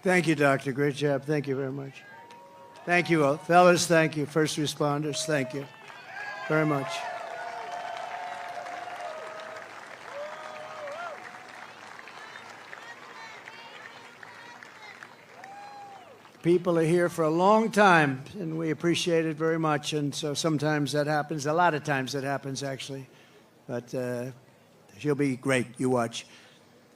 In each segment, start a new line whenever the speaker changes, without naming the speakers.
Thank you, Doctor. Great job. Thank you very much. Thank you, all. Fellas, thank you. First responders, thank you very much. People are here for a long time, and we appreciate it very much. And so sometimes that happens. A lot of times that happens, actually. But she'll be great. You watch.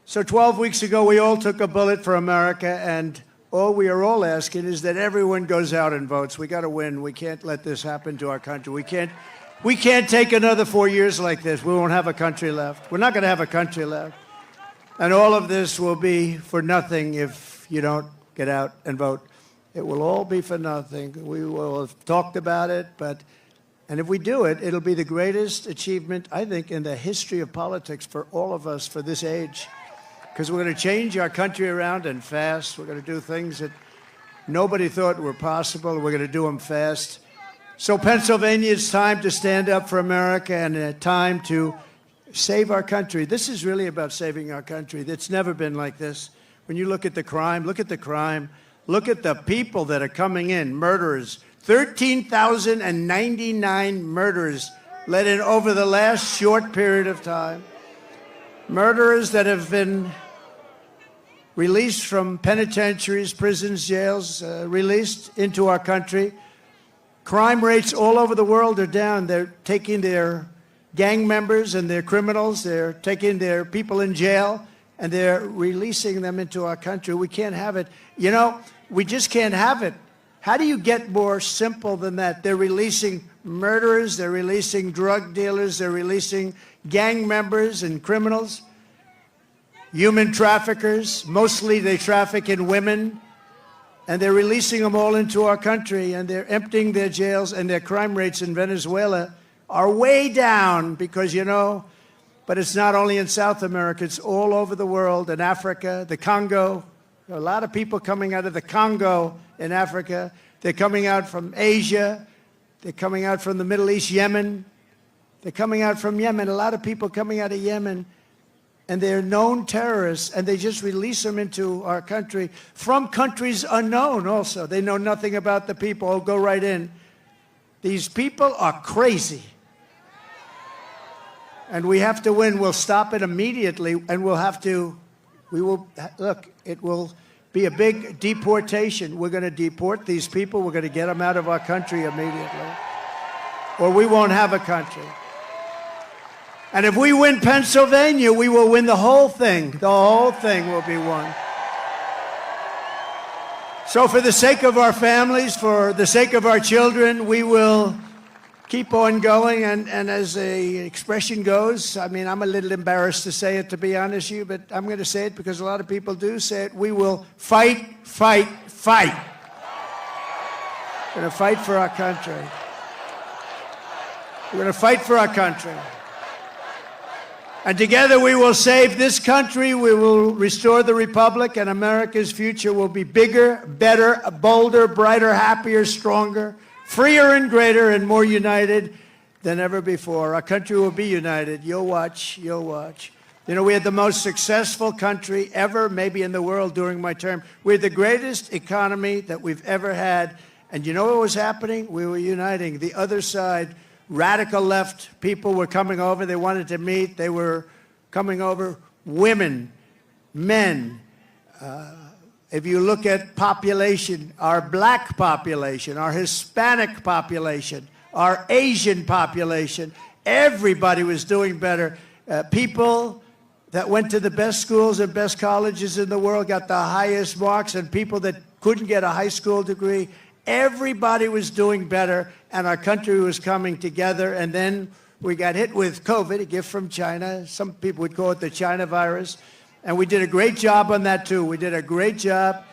So 12 weeks ago, we all took a bullet for America, and all we are all asking is that everyone goes out and votes. We got to win. We can't let this happen to our country. We can't take another 4 years like this. We won't have a country left. We're not going to have a country left. And all of this will be for nothing if you don't get out and vote. It will all be for nothing. We will have talked about it, and if we do it, it'll be the greatest achievement, I think, in the history of politics for all of us for this age. Because we're going to change our country around and fast. We're going to do things that nobody thought were possible. We're going to do them fast. So Pennsylvania, it's time to stand up for America and a time to save our country. This is really about saving our country. It's never been like this. When you look at the crime, look at the crime. Look at the people that are coming in, murderers. 13,099 murders let in over the last short period of time. Murderers that have been released from penitentiaries, prisons, jails, released into our country. Crime rates all over the world are down. They're taking their gang members and their criminals, they're taking their people in jail, and they're releasing them into our country. We can't have it. You know, we just can't have it. How do you get more simple than that? They're releasing murderers, they're releasing drug dealers, they're releasing gang members and criminals, human traffickers. Mostly they traffic in women, and they're releasing them all into our country, and they're emptying their jails, and their crime rates in Venezuela are way down because, you know, but it's not only in South America, it's all over the world, in Africa, the Congo. There are a lot of people coming out of the Congo in Africa. They're coming out from Asia. They're coming out from the Middle East, Yemen. They're coming out from Yemen. A lot of people coming out of Yemen. And they're known terrorists, and they just release them into our country from countries unknown also. They know nothing about the people. Oh, go right in. These people are crazy. And we have to win. We'll stop it immediately, and it will be a big deportation. We're going to deport these people. We're going to get them out of our country immediately, or we won't have a country. And if we win Pennsylvania, we will win the whole thing. The whole thing will be won. So for the sake of our families, for the sake of our children, we will keep on going. And as the expression goes, I mean, I'm a little embarrassed to say it, to be honest with you, but I'm going to say it because a lot of people do say it. We will fight, fight, fight. We're going to fight for our country. We're going to fight for our country. And together we will save this country, we will restore the republic, and America's future will be bigger, better, bolder, brighter, happier, stronger, freer and greater, and more united than ever before. Our country will be united. You'll watch, you'll watch. You know, we had the most successful country ever, maybe in the world during my term. We had the greatest economy that we've ever had. And you know what was happening? We were uniting. The other side, radical left people were coming over. They wanted to meet. They were coming over. Women, men. If you look at population, our black population, our Hispanic population, our Asian population, everybody was doing better. People that went to the best schools and best colleges in the world got the highest marks, and people that couldn't get a high school degree, everybody was doing better, and our country was coming together. And then we got hit with COVID, a gift from China. Some people would call it the China virus. And we did a great job on that, too. We did a great job,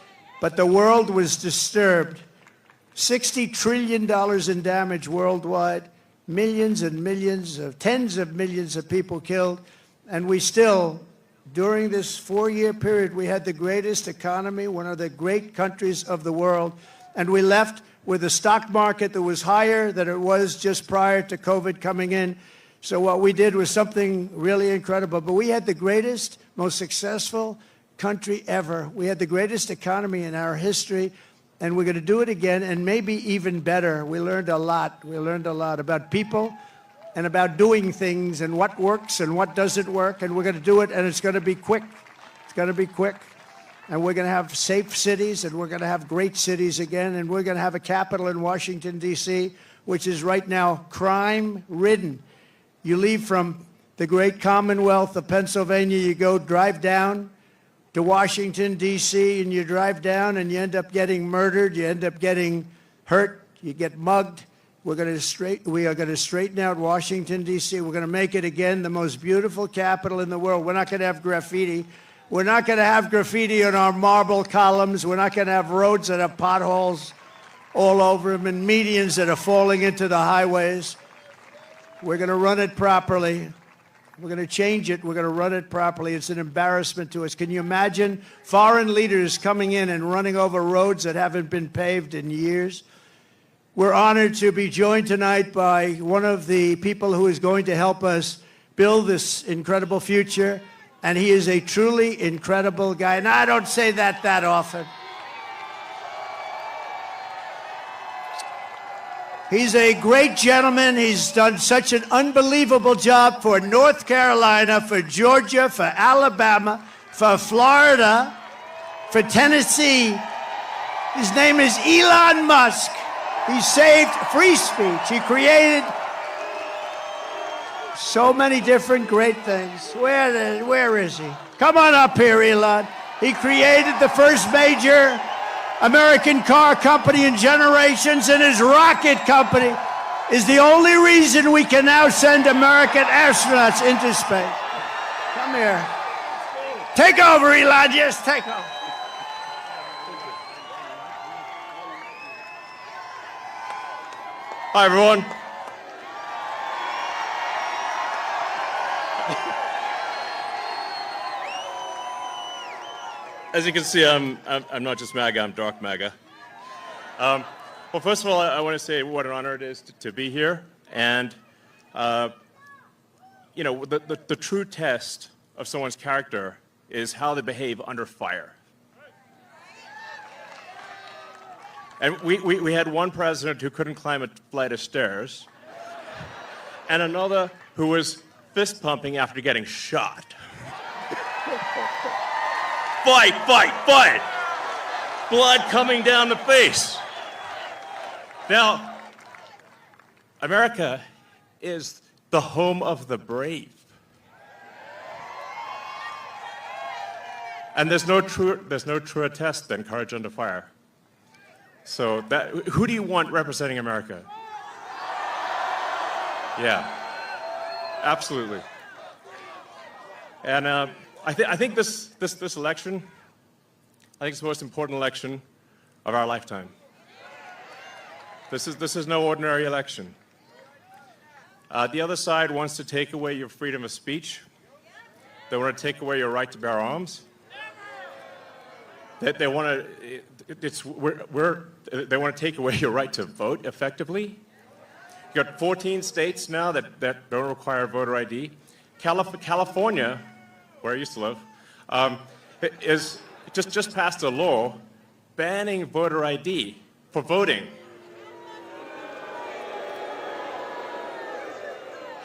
but the world was disturbed. $60 trillion in damage worldwide, millions and millions of, tens of millions of people killed. And we still, during this 4-year period, we had the greatest economy, one of the great countries of the world. And we left with a stock market that was higher than it was just prior to COVID coming in. So what we did was something really incredible. But we had the greatest, most successful country ever. We had the greatest economy in our history, and we're going to do it again, and maybe even better. We learned a lot. We learned a lot about people and about doing things and what works and what doesn't work, and we're going to do it, and it's going to be quick. It's going to be quick. And we're going to have safe cities, and we're going to have great cities again, and we're going to have a capital in Washington, D.C., which is right now crime-ridden. You leave from the great Commonwealth of Pennsylvania, you go drive down to Washington, D.C., and you drive down and you end up getting murdered, you end up getting hurt, you get mugged. We are going to straighten out Washington, D.C. We're going to make it again the most beautiful capital in the world. We're not going to have graffiti. We're not going to have graffiti on our marble columns. We're not going to have roads that have potholes all over them and medians that are falling into the highways. We're going to run it properly. We're going to change it. We're going to run it properly. It's an embarrassment to us. Can you imagine foreign leaders coming in and running over roads that haven't been paved in years? We're honored to be joined tonight by one of the people who is going to help us build this incredible future, and he is a truly incredible guy. And I don't say that often. He's a great gentleman. He's done such an unbelievable job for North Carolina, for Georgia, for Alabama, for Florida, for Tennessee. His name is Elon Musk. He saved free speech. He created so many different great things. Where is he? Come on up here, Elon. He created the first major American car company in generations, and his rocket company is the only reason we can now send American astronauts into space. Come here. Take over, Elon. Yes, take over.
Hi, everyone. As you can see, I'm not just MAGA, I'm dark MAGA. Well, first of all, I want to say what an honor it is to be here. And, you know, the true test of someone's character is how they behave under fire. And we had one president who couldn't climb a flight of stairs, and another who was fist pumping after getting shot. Fight, fight, fight! Blood coming down the face. Now, America is the home of the brave. And there's no truer test than courage under fire. So who do you want representing America? Yeah, absolutely. And I think this election, I think it's the most important election of our lifetime. This is no ordinary election. The other side wants to take away your freedom of speech. They want to take away your right to bear arms. They want to take away your right to vote effectively. You've got 14 states now that don't require voter ID. California, where I used to live, is just passed a law banning voter ID for voting.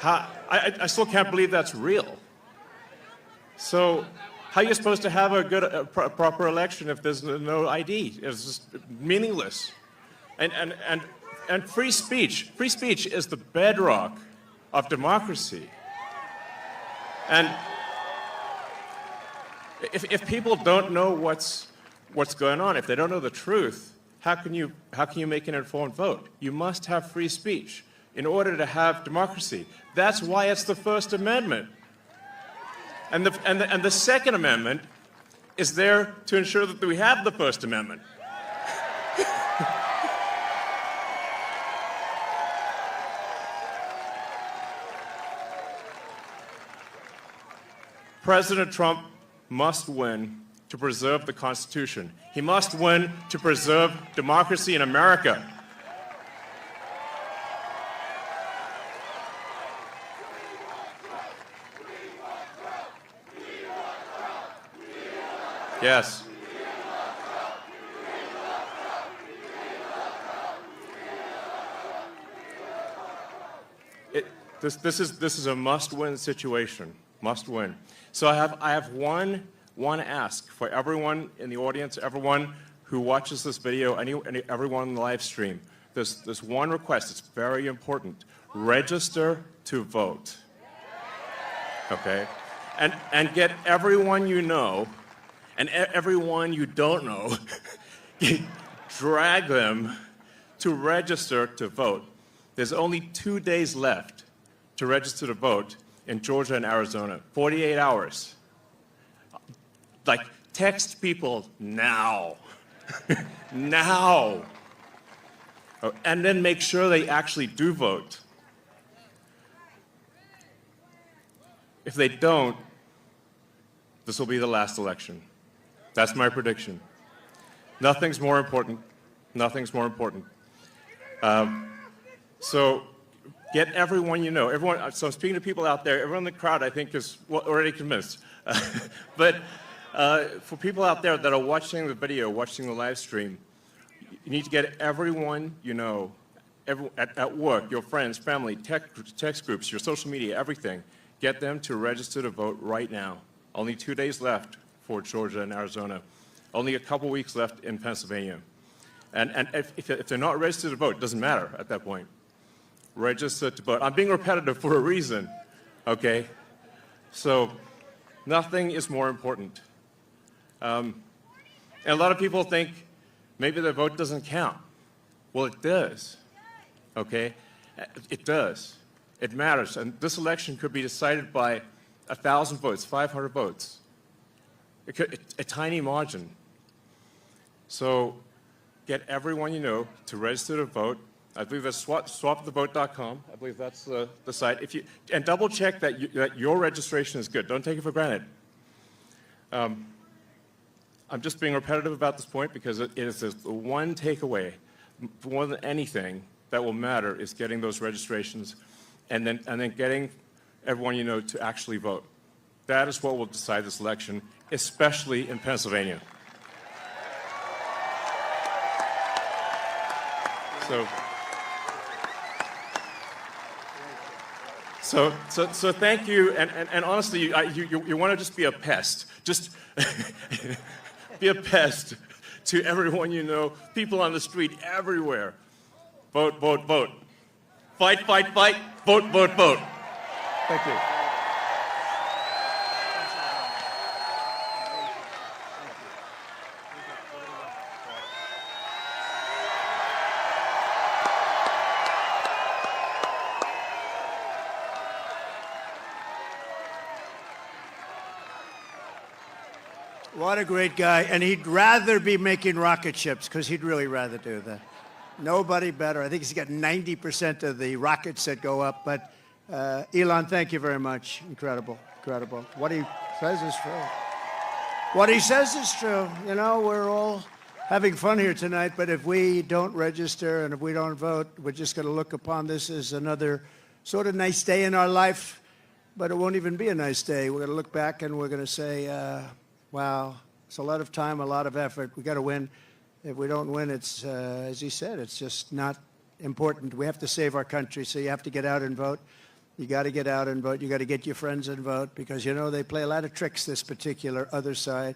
I still can't believe that's real. So how are you supposed to have a proper election if there's no ID? It's just meaningless. And free speech is the bedrock of democracy. And if people don't know what's going on, if they don't know the truth, how can you make an informed vote? You must have free speech in order to have democracy. That's why it's the First Amendment. And the Second Amendment is there to ensure that we have the First Amendment. President Trump must win to preserve the Constitution. He must win to preserve democracy in America. Yes. This is a must-win situation. Must win. So I have one ask for everyone in the audience, everyone who watches this video, everyone in the live stream. There's one request. It's very important. Register to vote. Okay? And get everyone you know and everyone you don't know, drag them to register to vote. There's only 2 days left to register to vote in Georgia and Arizona. 48 hours. Like, text people now. Now. Oh, and then make sure they actually do vote. If they don't, this will be the last election. That's my prediction. Nothing's more important. Nothing's more important. So get everyone you know. So I'm speaking to people out there. Everyone in the crowd, I think, is already convinced. But for people out there that are watching the video, watching the live stream, you need to get everyone you know, at work, your friends, family, text groups, your social media, everything. Get them to register to vote right now. Only 2 days left for Georgia and Arizona. Only a couple weeks left in Pennsylvania. And if they're not registered to vote, it doesn't matter at that point. Register to vote. I'm being repetitive for a reason, okay? So nothing is more important. And a lot of people think maybe their vote doesn't count. Well, it does, okay? It does. It matters. And this election could be decided by 1,000 votes, 500 votes. A tiny margin. So get everyone you know to register to vote. I believe that's swapthevote.com. I believe that's the site. And double check that your registration is good. Don't take it for granted. I'm just being repetitive about this point because it is the one takeaway more than anything that will matter is getting those registrations and then getting everyone you know to actually vote. That is what will decide this election, especially in Pennsylvania. So thank you, and honestly, you want to just be a pest. Just be a pest to everyone you know, people on the street, everywhere. Vote, vote, vote. Fight, fight, fight. Vote, vote, vote. Thank you.
What a great guy. And he'd rather be making rocket ships, because he'd really rather do that. Nobody better. I think he's got 90% of the rockets that go up. But Elon, thank you very much. Incredible, incredible. What he says is true. What he says is true. You know, we're all having fun here tonight, but if we don't register and if we don't vote, we're just going to look upon this as another sort of nice day in our life, but it won't even be a nice day. We're going to look back and we're going to say, wow, it's a lot of time, a lot of effort. We got to win. If we don't win, it's, as he said, it's just not important. We have to save our country, so you have to get out and vote. You got to get out and vote. You got to get your friends and vote because, you know, they play a lot of tricks, this particular other side.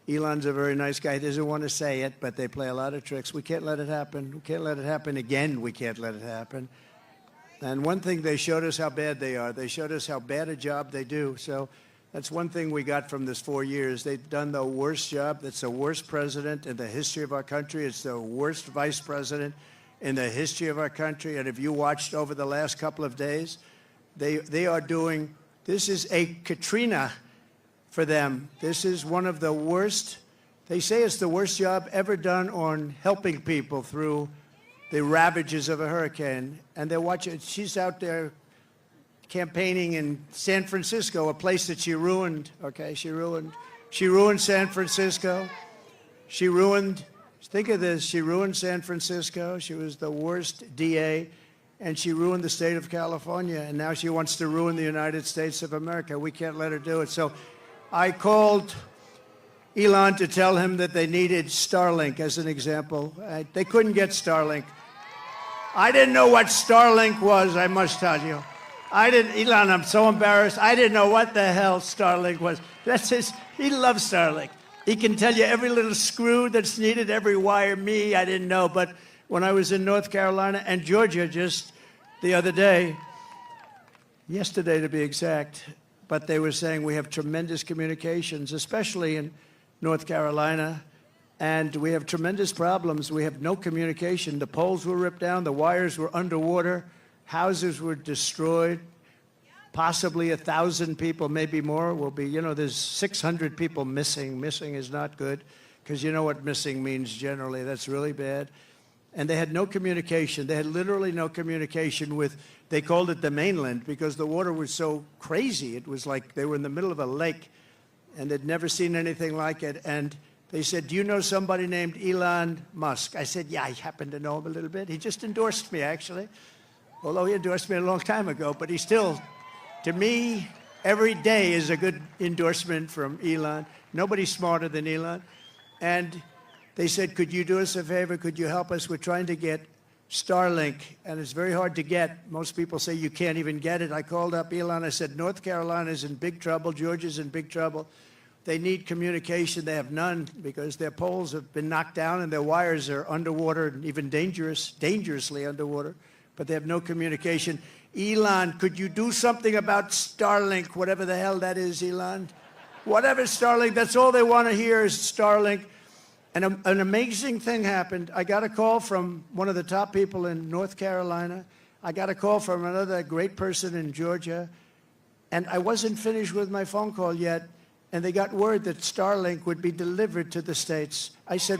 Elon's a very nice guy. He doesn't want to say it, but they play a lot of tricks. We can't let it happen. We can't let it happen again. We can't let it happen. And one thing, they showed us how bad they are. They showed us how bad a job they do. So that's one thing we got from this 4 years. They've done the worst job. That's the worst president in the history of our country. It's the worst vice president in the history of our country. And if you watched over the last couple of days, they are doing, this is a Katrina for them. This is one of the worst, they say it's the worst job ever done on helping people through the ravages of a hurricane. And they're watching, she's out there campaigning in San Francisco, a place that she ruined, okay? She ruined San Francisco. She ruined, think of this, she ruined San Francisco. She was the worst DA, and she ruined the state of California, and now she wants to ruin the United States of America. We can't let her do it. So I called Elon to tell him that they needed Starlink as an example. They couldn't get Starlink. I didn't know what Starlink was, I must tell you. Elon, I'm so embarrassed. I didn't know what the hell Starlink was. He loves Starlink. He can tell you every little screw that's needed, every wire. Me, I didn't know. But when I was in North Carolina and Georgia just the other day, yesterday to be exact, but they were saying we have tremendous communications, especially in North Carolina, and we have tremendous problems. We have no communication. The poles were ripped down, the wires were underwater, houses were destroyed, possibly 1,000 people, maybe more, will be, there's 600 people missing. Missing is not good, because you know what missing means generally. That's really bad. And they had no communication. They had literally no communication with, they called it the mainland, because the water was so crazy. It was like they were in the middle of a lake, and they'd never seen anything like it. And they said, do you know somebody named Elon Musk? I said, yeah, I happen to know him a little bit. He just endorsed me, actually. Although he endorsed me a long time ago, but he still, to me, every day is a good endorsement from Elon. Nobody's smarter than Elon. And they said, could you do us a favor? Could you help us? We're trying to get Starlink, and it's very hard to get. Most people say you can't even get it. I called up Elon. I said, North Carolina's in big trouble. Georgia's in big trouble. They need communication. They have none because their poles have been knocked down and their wires are underwater and even dangerously underwater, but they have no communication. Elon, could you do something about Starlink, whatever the hell that is, Elon? Whatever Starlink, that's all they want to hear is Starlink. And an amazing thing happened. I got a call from one of the top people in North Carolina. I got a call from another great person in Georgia. And I wasn't finished with my phone call yet. And they got word that Starlink would be delivered to the States. I said,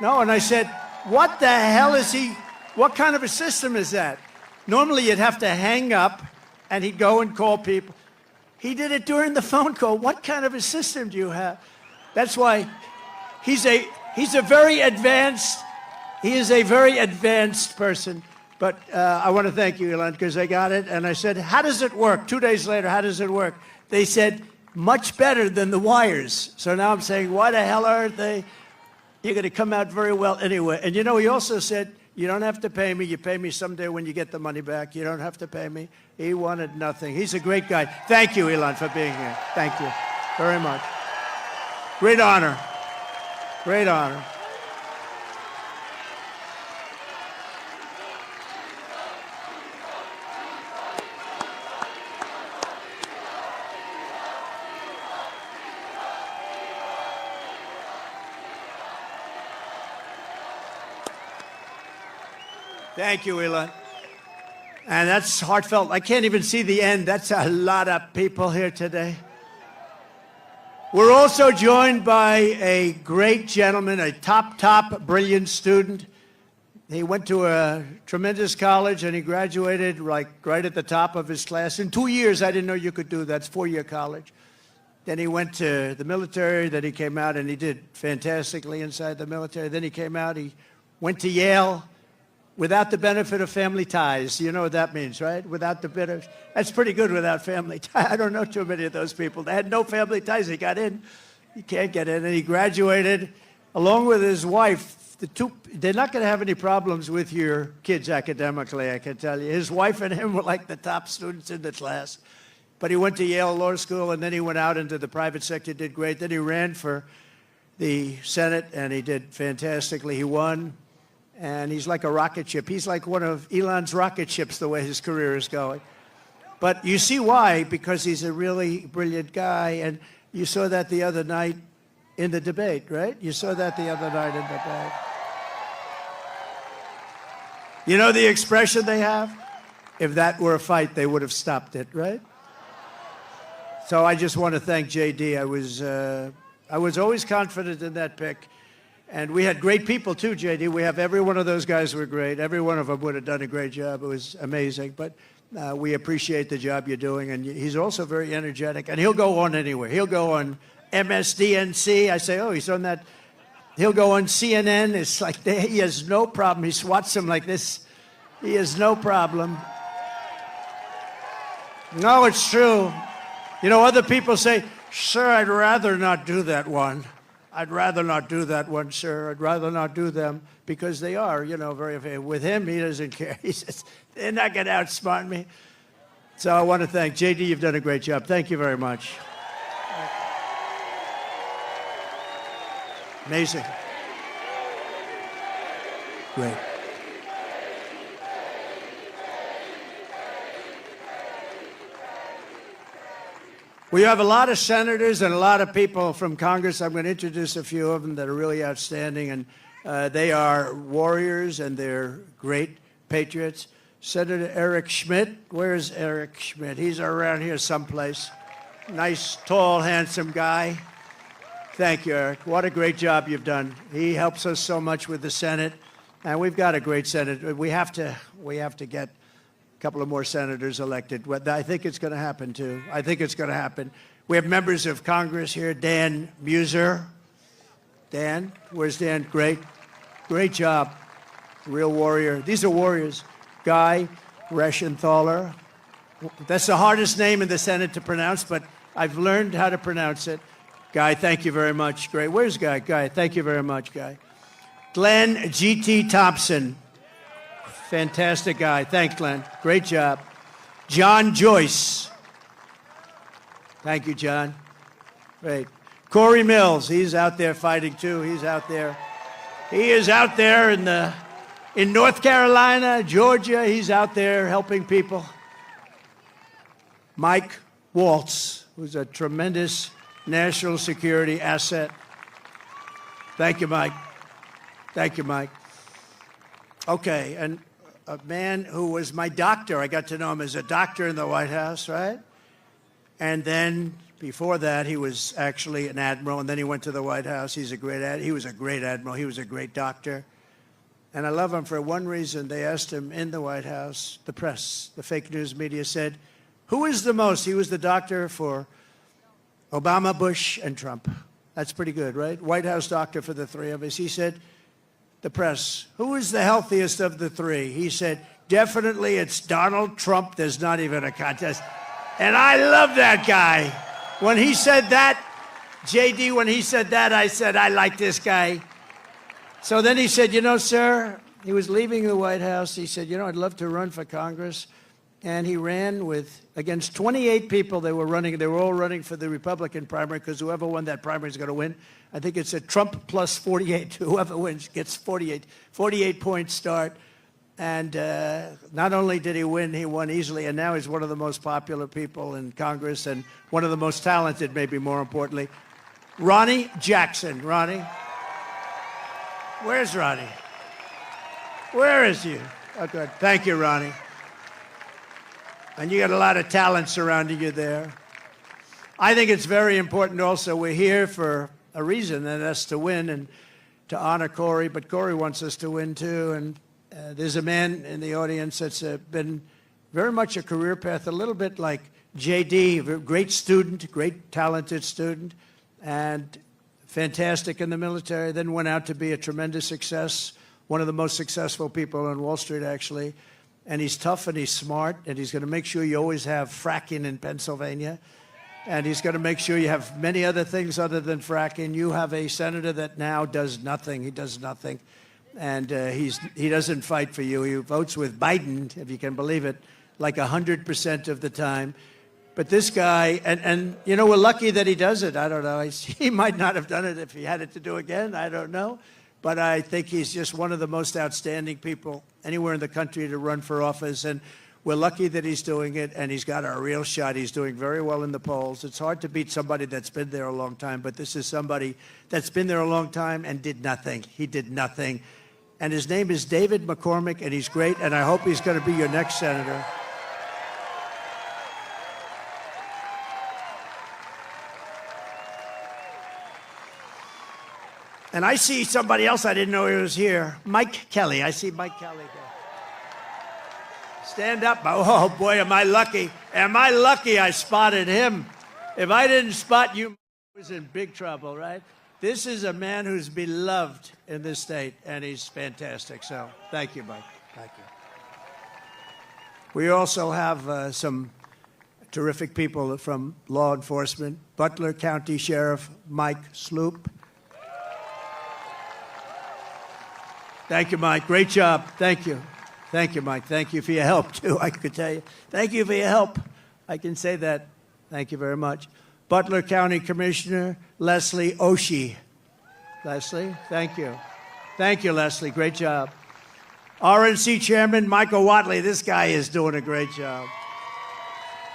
no. And I said, what the hell is he? What kind of a system is that? Normally you'd have to hang up and he'd go and call people. He did it during the phone call. What kind of a system do you have? That's why he's a very advanced person. But I want to thank you, Elon, because I got it. And I said, how does it work? 2 days later, how does it work? They said, much better than the wires. So now I'm saying, why the hell aren't they? You're going to come out very well anyway. And he also said, you don't have to pay me. You pay me someday when you get the money back. You don't have to pay me. He wanted nothing. He's a great guy. Thank you, Elon, for being here. Thank you very much. Great honor. Great honor. Thank you, Elon. And that's heartfelt. I can't even see the end. That's a lot of people here today. We're also joined by a great gentleman, a top, brilliant student. He went to a tremendous college and he graduated right at the top of his class. In 2 years, I didn't know you could do that. It's 4-year college. Then he went to the military. Then he came out and he did fantastically inside the military. Then he came out, he went to Yale. Without the benefit of family ties. You know what that means, right? Without the benefit. That's pretty good without family ties. I don't know too many of those people. They had no family ties. He got in. He can't get in. And he graduated along with his wife. They're not going to have any problems with your kids academically, I can tell you. His wife and him were like the top students in the class. But he went to Yale Law School, and then he went out into the private sector, did great. Then he ran for the Senate, and he did fantastically. He won. And he's like a rocket ship. He's like one of Elon's rocket ships, the way his career is going. But you see why, because he's a really brilliant guy. And you saw that the other night in the debate, right? You saw that the other night in the debate. You know the expression they have? If that were a fight, they would have stopped it, right? So I just want to thank JD. I was always confident in that pick. And we had great people too, JD. We have every one of those guys were great. Every one of them would have done a great job. It was amazing. But we appreciate the job you're doing. And he's also very energetic. And he'll go on anywhere. He'll go on MSDNC. I say, oh, he's on that. He'll go on CNN. It's like he has no problem. He swats them like this. He has no problem. No, it's true. You know, other people say, sir, I'd rather not do that one. I'd rather not do that one, sir. I'd rather not do them because they are, you know, very, with him, he doesn't care. He says, they're not going to outsmart me. So I want to thank JD. You've done a great job. Thank you very much. Amazing. Great. We have a lot of senators and a lot of people from Congress. I'm going to introduce a few of them that are really outstanding, and they are warriors and they're great patriots. Senator Eric Schmidt. Where's Eric Schmidt? He's around here someplace. Nice, tall, handsome guy. Thank you, Eric. What a great job you've done. He helps us so much with the Senate, and we've got a great Senate. We have to get a couple of more senators elected. I think it's going to happen, too. I think it's going to happen. We have members of Congress here. Dan Muser. Dan, where's Dan? Great. Great job. Real warrior. These are warriors. Guy Reschenthaler. That's the hardest name in the Senate to pronounce, but I've learned how to pronounce it. Guy, thank you very much. Great. Where's Guy? Guy, thank you very much, Guy. Glenn G.T. Thompson. Fantastic guy. Thanks, Glenn. Great job. John Joyce. Thank you, John. Great. Corey Mills. He's out there fighting, too. He's out there. He is out there in North Carolina, Georgia. He's out there helping people. Mike Waltz, who's a tremendous national security asset. Thank you, Mike. Thank you, Mike. Okay, and a man who was my doctor. I got to know him as a doctor in the White House, right? And then before that, he was actually an admiral, and then he went to the White House. He was a great admiral. He was a great doctor. And I love him for one reason. They asked him in the White House, the press, the fake news media said, who is the most? He was the doctor for Obama, Bush, and Trump. That's pretty good, right? White House doctor for the three of us. He said, the press, who is the healthiest of the three? He said, definitely it's Donald Trump. There's not even a contest. And I love that guy. When he said that, JD, when he said that, I said, I like this guy. So then he said, you know, sir, he was leaving the White House. He said, you know, I'd love to run for Congress. And he ran against 28 people. They were all running for the Republican primary because whoever won that primary is going to win. I think it's a Trump plus 48. Whoever wins gets 48 point start. And not only did he win, he won easily. And now he's one of the most popular people in Congress and one of the most talented, maybe more importantly. Ronnie Jackson. Ronnie? Where's Ronnie? Where is he? Oh, good. Thank you, Ronnie. And you got a lot of talent surrounding you there. I think it's very important also. We're here for a reason, and that's to win and to honor Corey. But Corey wants us to win, too. And there's a man in the audience that's been very much a career path, a little bit like J.D., a great student, great talented student, and fantastic in the military, then went out to be a tremendous success, one of the most successful people on Wall Street, actually. And he's tough and he's smart, and he's going to make sure you always have fracking in Pennsylvania. And he's going to make sure you have many other things other than fracking. You have a senator that now does nothing. He does nothing. And he doesn't fight for you. He votes with Biden, if you can believe it, like 100% of the time. But this guy, and you know, we're lucky that he does it. I don't know. He might not have done it if he had it to do again. I don't know. But I think he's just one of the most outstanding people anywhere in the country to run for office. And we're lucky that he's doing it, and he's got a real shot. He's doing very well in the polls. It's hard to beat somebody that's been there a long time, but this is somebody that's been there a long time and did nothing. He did nothing. And his name is David McCormick, and he's great, and I hope he's going to be your next senator. And I see somebody else I didn't know he was here. Mike Kelly. I see Mike Kelly there. Stand up. Oh, boy, am I lucky. Am I lucky I spotted him? If I didn't spot you, I was in big trouble, right? This is a man who's beloved in this state, and he's fantastic. So thank you, Mike. Thank you. We also have some terrific people from law enforcement. Butler County Sheriff Mike Sloop. Thank you, Mike. Great job. Thank you. Thank you, Mike. Thank you for your help, too, I could tell you. Thank you for your help. I can say that. Thank you very much. Butler County Commissioner Leslie Oshie. Leslie, thank you. Thank you, Leslie. Great job. RNC Chairman Michael Whatley. This guy is doing a great job.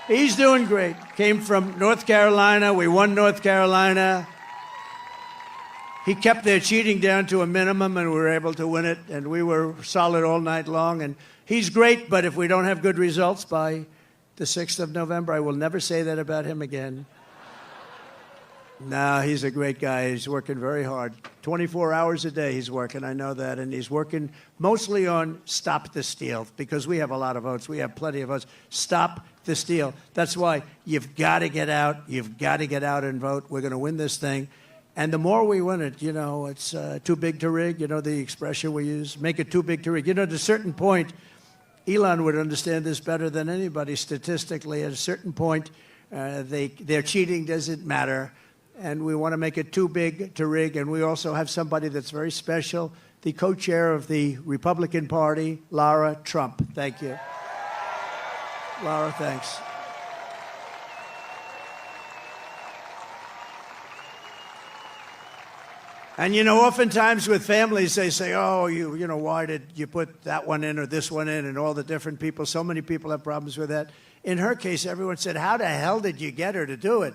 He's doing great. Came from North Carolina. We won North Carolina. He kept their cheating down to a minimum, and we were able to win it, and we were solid all night long. And he's great, but if we don't have good results by the 6th of November, I will never say that about him again. No, he's a great guy. He's working very hard. 24 hours a day he's working, I know that. And he's working mostly on Stop the Steal, because we have a lot of votes. We have plenty of votes. Stop the steal. That's why you've got to get out. You've got to get out and vote. We're going to win this thing. And the more we win it, you know, it's too big to rig, you know, the expression we use. Make it too big to rig. You know, at a certain point, Elon would understand this better than anybody statistically. At a certain point, their cheating doesn't matter. And we want to make it too big to rig. And we also have somebody that's very special, the co-chair of the Republican Party, Lara Trump. Thank you. Lara, thanks. And, you know, oftentimes with families, they say, oh, you know, why did you put that one in or this one in, and all the different people. So many people have problems with that. In her case, everyone said, how the hell did you get her to do it?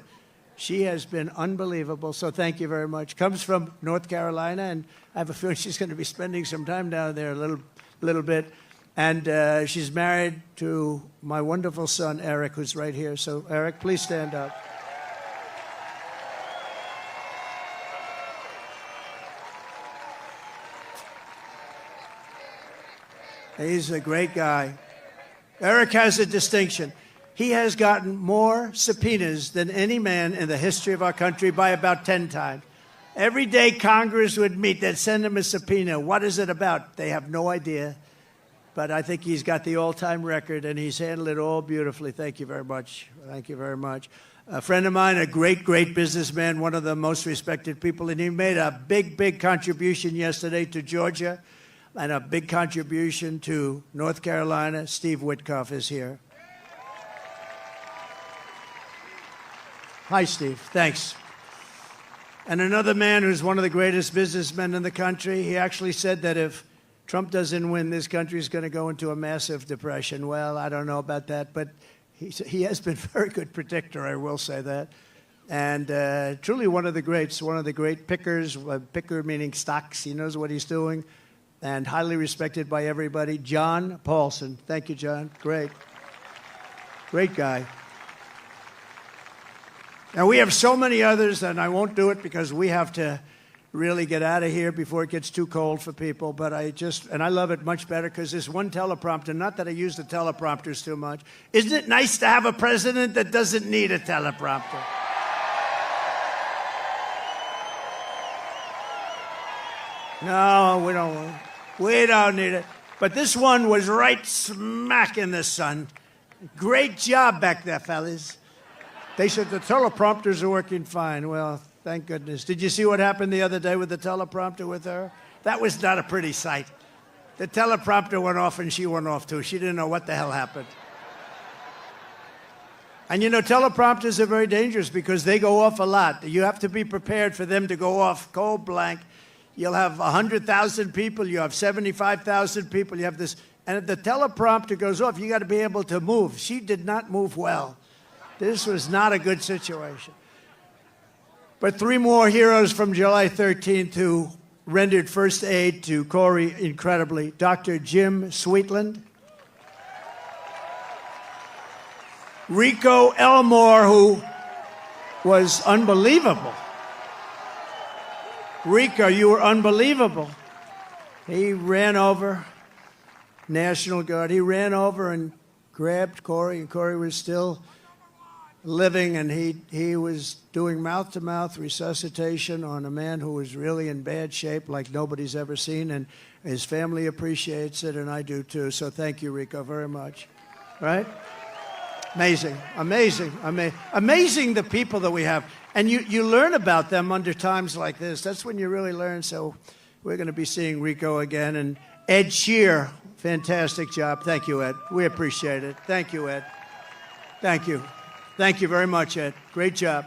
She has been unbelievable, so thank you very much. Comes from North Carolina, and I have a feeling she's going to be spending some time down there a little bit. And she's married to my wonderful son, Eric, who's right here. So, Eric, please stand up. He's a great guy. Eric has a distinction. He has gotten more subpoenas than any man in the history of our country by about 10 times. Every day Congress would meet, they'd send him a subpoena. What is it about? They have no idea. But I think he's got the all-time record, and he's handled it all beautifully. Thank you very much. Thank you very much. A friend of mine, a great, great businessman, one of the most respected people, and he made a big, big contribution yesterday to Georgia and a big contribution to North Carolina. Steve Witkoff is here. Hi, Steve. Thanks. And another man who's one of the greatest businessmen in the country, he actually said that if Trump doesn't win, this country is going to go into a massive depression. Well, I don't know about that, but he has been a very good predictor, I will say that. And truly one of the greats, one of the great pickers, picker meaning stocks. He knows what he's doing, and highly respected by everybody. John Paulson. Thank you, John. Great. Great guy. Now, we have so many others, and I won't do it because we have to really get out of here before it gets too cold for people. But I love it much better because there's one teleprompter. Not that I use the teleprompters too much. Isn't it nice to have a president that doesn't need a teleprompter? No, we don't need it. But this one was right smack in the sun. Great job back there, fellas. They said the teleprompters are working fine. Well, thank goodness. Did you see what happened the other day with the teleprompter with her? That was not a pretty sight. The teleprompter went off and she went off too. She didn't know what the hell happened. And you know, teleprompters are very dangerous because they go off a lot. You have to be prepared for them to go off cold blank. You'll have 100,000 people. You have 75,000 people. You have this. And if the teleprompter goes off, you got to be able to move. She did not move well. This was not a good situation. But three more heroes from July 13th who rendered first aid to Corey incredibly. Dr. Jim Sweetland. Rico Elmore, who was unbelievable. Rico, you were unbelievable. He ran over, National Guard. He ran over and grabbed Corey, and Corey was still living, and he was doing mouth-to-mouth resuscitation on a man who was really in bad shape like nobody's ever seen, and his family appreciates it, and I do too. So thank you, Rico, very much. Right? Amazing, amazing, amazing the people that we have. And you learn about them under times like this. That's when you really learn. So we're going to be seeing Rico again. And Ed Shear, fantastic job. Thank you, Ed. We appreciate it. Thank you, Ed. Thank you. Thank you very much, Ed. Great job.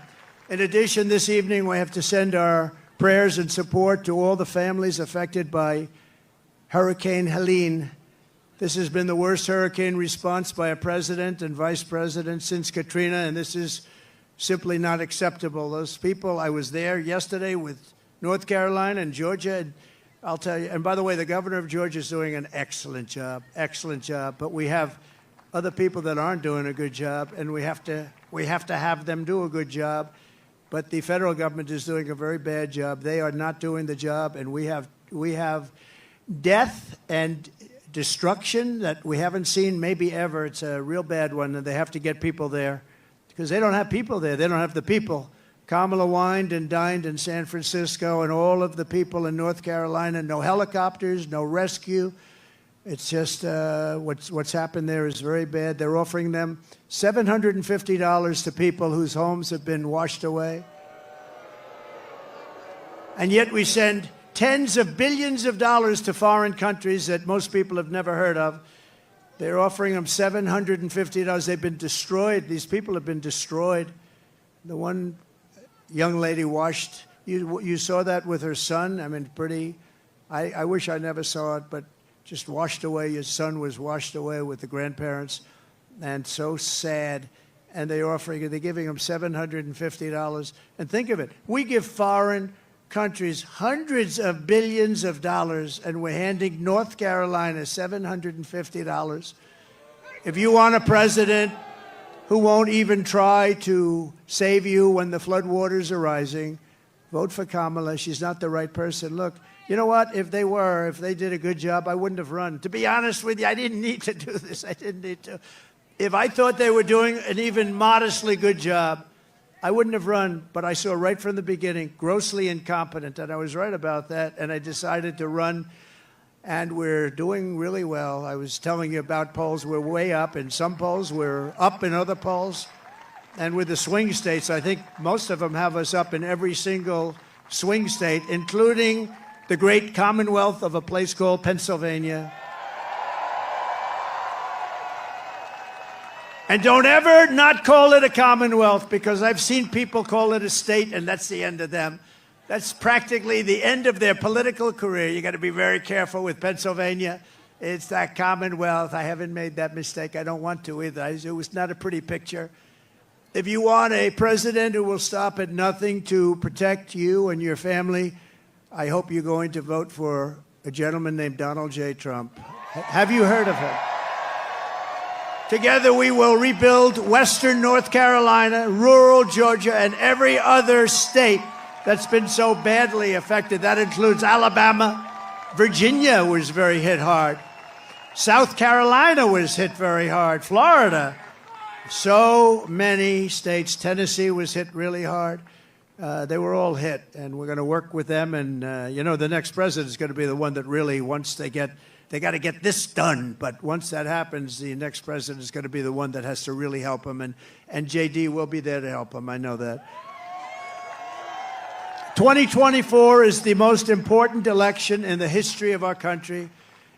In addition, this evening, we have to send our prayers and support to all the families affected by Hurricane Helene. This has been the worst hurricane response by a president and vice president since Katrina, and this is simply not acceptable. Those people, I was there yesterday with North Carolina and Georgia, and I'll tell you, and by the way, the governor of Georgia is doing an excellent job, but we have other people that aren't doing a good job, and we have to have them do a good job. But the federal government is doing a very bad job. They are not doing the job, and we have death and destruction that we haven't seen maybe ever. It's a real bad one, and they have to get people there because they don't have people there. They don't have the people. Kamala wined and dined in San Francisco, and all of the people in North Carolina, no helicopters, no rescue. It's just what's happened there is very bad. They're offering them $750 to people whose homes have been washed away. And yet we send tens of billions of dollars to foreign countries that most people have never heard of. They're offering them $750. They've been destroyed. These people have been destroyed. The one young lady washed, you saw that with her son. I mean, pretty, I wish I never saw it, but just washed away. Your son was washed away with the grandparents, and so sad. And they're giving them $750. And think of it, we give foreign countries hundreds of billions of dollars, and we're handing North Carolina $750. If you want a president who won't even try to save you when the floodwaters are rising, vote for Kamala. She's not the right person. Look, you know what? If they did a good job, I wouldn't have run. To be honest with you, I didn't need to do this. I didn't need to. If I thought they were doing an even modestly good job, I wouldn't have run. But I saw right from the beginning, grossly incompetent, and I was right about that, and I decided to run. And we're doing really well. I was telling you about polls. We're way up in some polls. We're up in other polls. And with the swing states, I think most of them have us up in every single swing state, including the great commonwealth of a place called Pennsylvania. And don't ever not call it a commonwealth, because I've seen people call it a state, and that's the end of them. That's practically the end of their political career. You got to be very careful with Pennsylvania. It's that commonwealth. I haven't made that mistake. I don't want to either. It was not a pretty picture. If you want a president who will stop at nothing to protect you and your family, I hope you're going to vote for a gentleman named Donald J. Trump. Have you heard of him? Together we will rebuild Western North Carolina, rural Georgia, and every other state that's been so badly affected. That includes Alabama. Virginia was very hit hard. South Carolina was hit very hard. Florida. So many states. Tennessee was hit really hard. They were all hit, and we're going to work with them. And, the next president is going to be the one that really, once they got to get this done. But once that happens, the next president is going to be the one that has to really help them. And J.D. will be there to help them. I know that. 2024 is the most important election in the history of our country.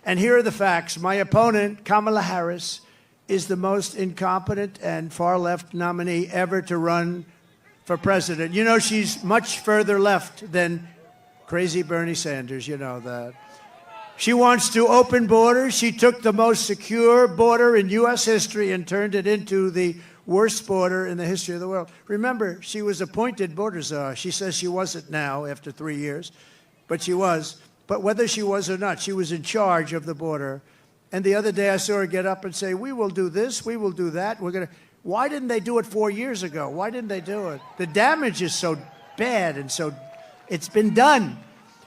And here are the facts. My opponent, Kamala Harris, is the most incompetent and far-left nominee ever to run for president. You know, she's much further left than crazy Bernie Sanders. You know that. She wants to open borders. She took the most secure border in U.S. history and turned it into the worst border in the history of the world. Remember, she was appointed border czar. She says she wasn't now after 3 years, but she was. But whether she was or not, she was in charge of the border. And the other day I saw her get up and say, we will do this, we will do that. Why didn't they do it 4 years ago? Why didn't they do it? The damage is so bad, and so it's been done.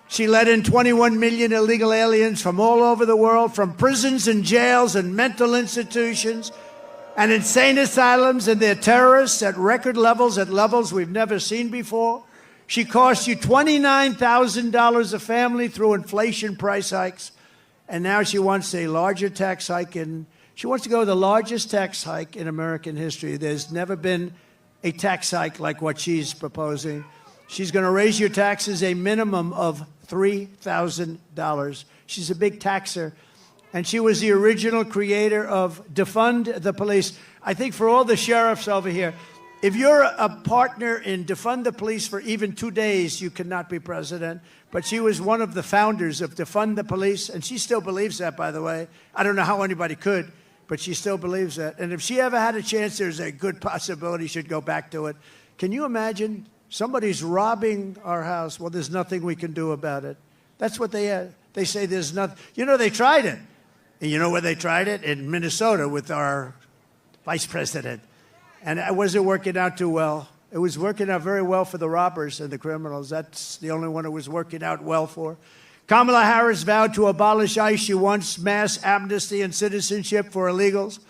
She let in 21 million illegal aliens from all over the world, from prisons and jails and mental institutions and insane asylums, and they're terrorists at record levels, at levels we've never seen before. She cost you $29,000 a family through inflation price hikes, and now she wants a larger tax hike. She wants to go the largest tax hike in American history. There's never been a tax hike like what she's proposing. She's going to raise your taxes a minimum of $3,000. She's a big taxer. And she was the original creator of Defund the Police. I think for all the sheriffs over here, if you're a partner in Defund the Police for even 2 days, you cannot be president. But she was one of the founders of Defund the Police, and she still believes that, by the way. I don't know how anybody could, but she still believes that. And if she ever had a chance, there's a good possibility she'd go back to it. Can you imagine? Somebody's robbing our house. Well, there's nothing we can do about it. That's what they say there's nothing. You know, they tried it. And you know where they tried it? In Minnesota with our vice president. And it wasn't working out too well. It was working out very well for the robbers and the criminals. That's the only one it was working out well for. Kamala Harris vowed to abolish ICE. She wants mass amnesty and citizenship for illegals.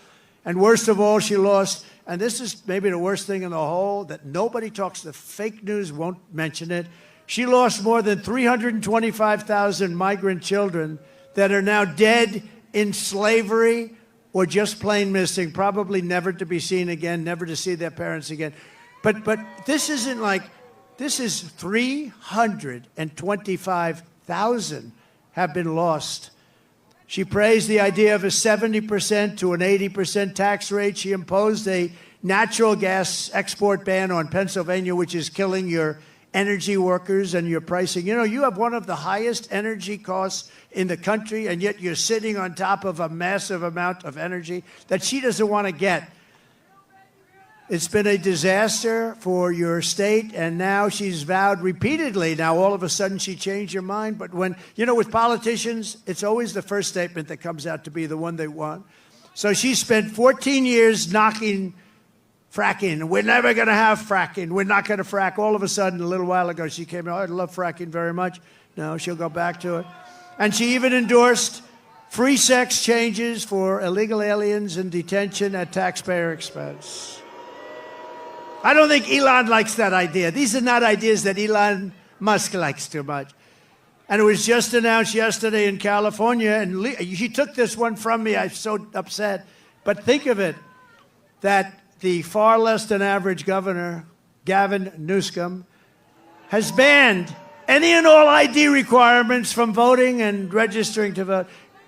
And worst of all, she lost, and this is maybe the worst thing in the whole, that nobody talks, the fake news won't mention it. She lost more than 325,000 migrant children that are now dead in slavery or just plain missing, probably never to be seen again, never to see their parents again. But this isn't like, this is 325,000 have been lost. She praised the idea of a 70% to an 80% tax rate. She imposed a natural gas export ban on Pennsylvania, which is killing your energy workers and your pricing. You know, you have one of the highest energy costs in the country, and yet you're sitting on top of a massive amount of energy that she doesn't want to get. It's been a disaster for your state, and now she's vowed repeatedly. Now, all of a sudden, she changed her mind. But when, you know, with politicians, it's always the first statement that comes out to be the one they want. So she spent 14 years knocking fracking. We're never going to have fracking. We're not going to frack. All of a sudden, a little while ago, she came out, I love fracking very much. No, she'll go back to it. And she even endorsed free sex changes for illegal aliens in detention at taxpayer expense. I don't think Elon likes that idea. These are not ideas that Elon Musk likes too much. And it was just announced yesterday in California, and she took this one from me. I'm so upset. But think of it, that the far less than average governor, Gavin Newsom, has banned any and all ID requirements from voting and registering to vote.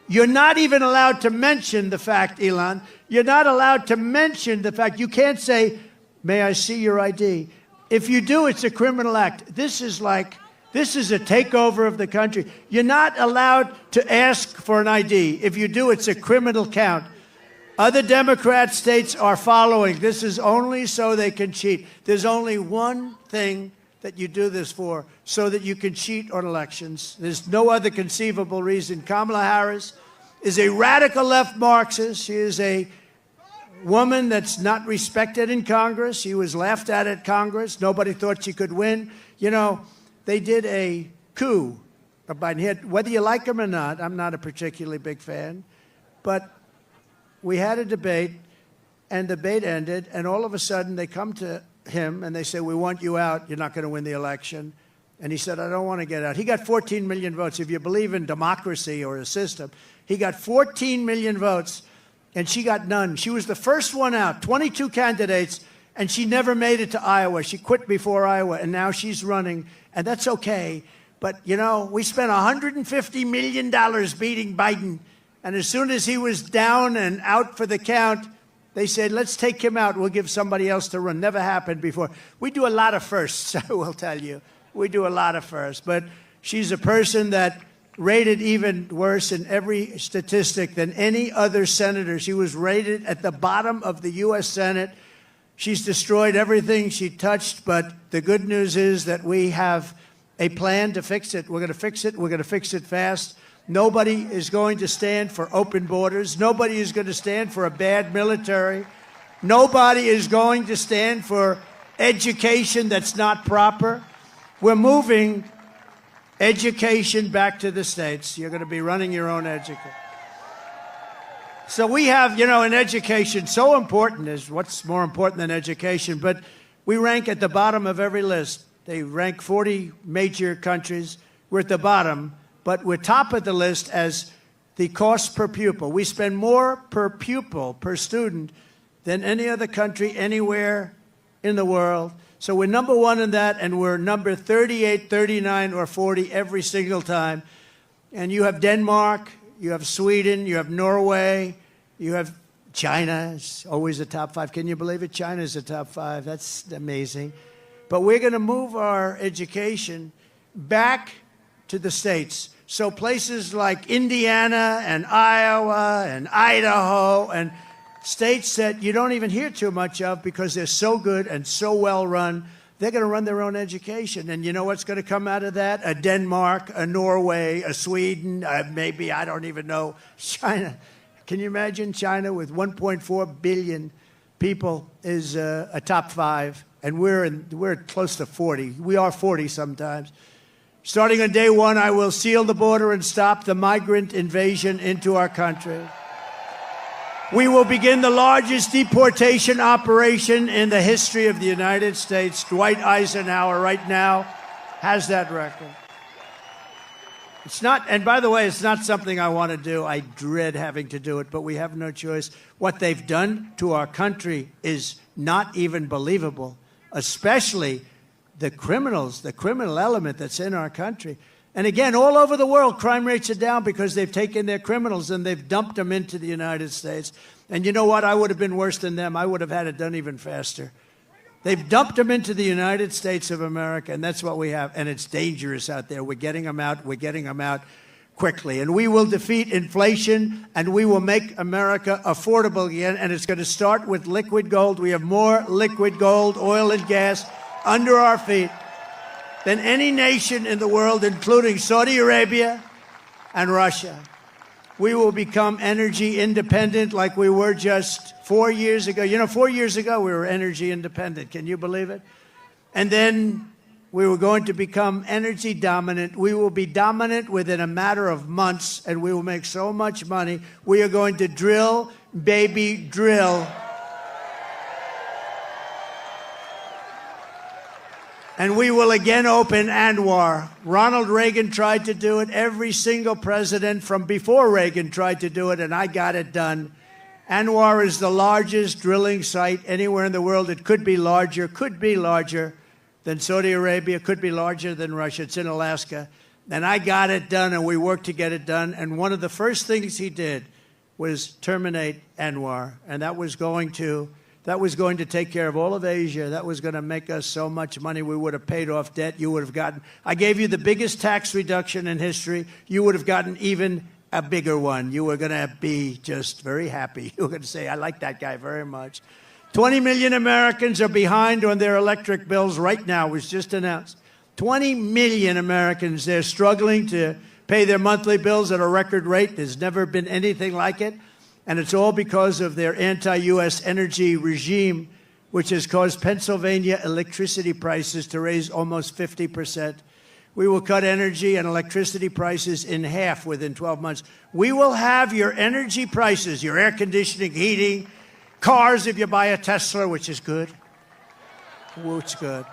You're not even allowed to mention the fact, Elon, you're not allowed to mention the fact. You can't say, may I see your ID? If you do, it's a criminal act. This is a takeover of the country. You're not allowed to ask for an ID. If you do, it's a criminal count. Other Democrat states are following. This is only so they can cheat. There's only one thing that you do this for, so that you can cheat on elections. There's no other conceivable reason. Kamala Harris is a radical left Marxist. She is a woman that's not respected in Congress. She was laughed at Congress. Nobody thought she could win. You know, they did a coup of Biden. Whether you like him or not, I'm not a particularly big fan, but we had a debate, and the debate ended, and all of a sudden they come to him and they say, we want you out. You're not going to win the election. And he said, I don't want to get out. He got 14 million votes. If you believe in democracy or a system, he got 14 million votes. And she got none. She was the first one out, 22 candidates, and she never made it to Iowa. She quit before Iowa, and now she's running, and that's okay. But, you know, we spent $150 million beating Biden, and as soon as he was down and out for the count, they said, let's take him out. We'll give somebody else to run. Never happened before. We do a lot of firsts, I will tell you. We do a lot of firsts. But she's a person that rated even worse in every statistic than any other senator. She was rated at the bottom of the U.S. Senate. She's destroyed everything she touched, but the good news is that we have a plan to fix it. We're going to fix it. We're going to fix it fast. Nobody is going to stand for open borders. Nobody is going to stand for a bad military. Nobody is going to stand for education that's not proper. We're moving education back to the states. You're going to be running your own education. So we have, you know, in education, so important is what's more important than education, but we rank at the bottom of every list. They rank 40 major countries. We're at the bottom, but we're top of the list as the cost per pupil. We spend more per pupil, per student, than any other country anywhere in the world. So we're number one in that, and we're number 38, 39, or 40 every single time. And you have Denmark, you have Sweden, you have Norway, you have China. It's always a top 5. Can you believe it? China's a top 5. That's amazing. But we're going to move our education back to the states. So places like Indiana and Iowa and Idaho and states that you don't even hear too much of because they're so good and so well run, they're going to run their own education. And you know what's going to come out of that? A Denmark, a Norway, a Sweden, maybe, I don't even know, China. Can you imagine China with 1.4 billion people is a top 5, and we're close to 40. We are 40 sometimes. Starting on day 1, I will seal the border and stop the migrant invasion into our country. We will begin the largest deportation operation in the history of the United States. Dwight Eisenhower right now has that record. It's not, and by the way, it's not something I want to do. I dread having to do it, but we have no choice. What they've done to our country is not even believable, especially the criminals, the criminal element that's in our country. And again, all over the world, crime rates are down because they've taken their criminals and they've dumped them into the United States. And you know what? I would have been worse than them. I would have had it done even faster. They've dumped them into the United States of America, and that's what we have. And it's dangerous out there. We're getting them out. We're getting them out quickly. And we will defeat inflation, and we will make America affordable again. And it's going to start with liquid gold. We have more liquid gold, oil, and gas under our feet than any nation in the world, including Saudi Arabia and Russia. We will become energy independent like we were just 4 years ago. You know, 4 years ago, we were energy independent. Can you believe it? And then we were going to become energy dominant. We will be dominant within a matter of months, and we will make so much money. We are going to drill, baby, drill. And we will again open ANWR. Ronald Reagan tried to do it. Every single president from before Reagan tried to do it, and I got it done. ANWR is the largest drilling site anywhere in the world. It could be larger than Saudi Arabia, could be larger than Russia. It's in Alaska. And I got it done, and we worked to get it done. And one of the first things he did was terminate ANWR, and that was going to take care of all of Asia. That was going to make us so much money. We would have paid off debt. You would have gotten, I gave you the biggest tax reduction in history. You would have gotten even a bigger one. You were going to be just very happy. You were going to say, I like that guy very much. 20 million Americans are behind on their electric bills right now. It was just announced. 20 million Americans, they're struggling to pay their monthly bills at a record rate. There's never been anything like it. And it's all because of their anti-U.S. energy regime, which has caused Pennsylvania electricity prices to raise almost 50%. We will cut energy and electricity prices in half within 12 months. We will have your energy prices, your air conditioning, heating, cars if you buy a Tesla, which is good. Which good.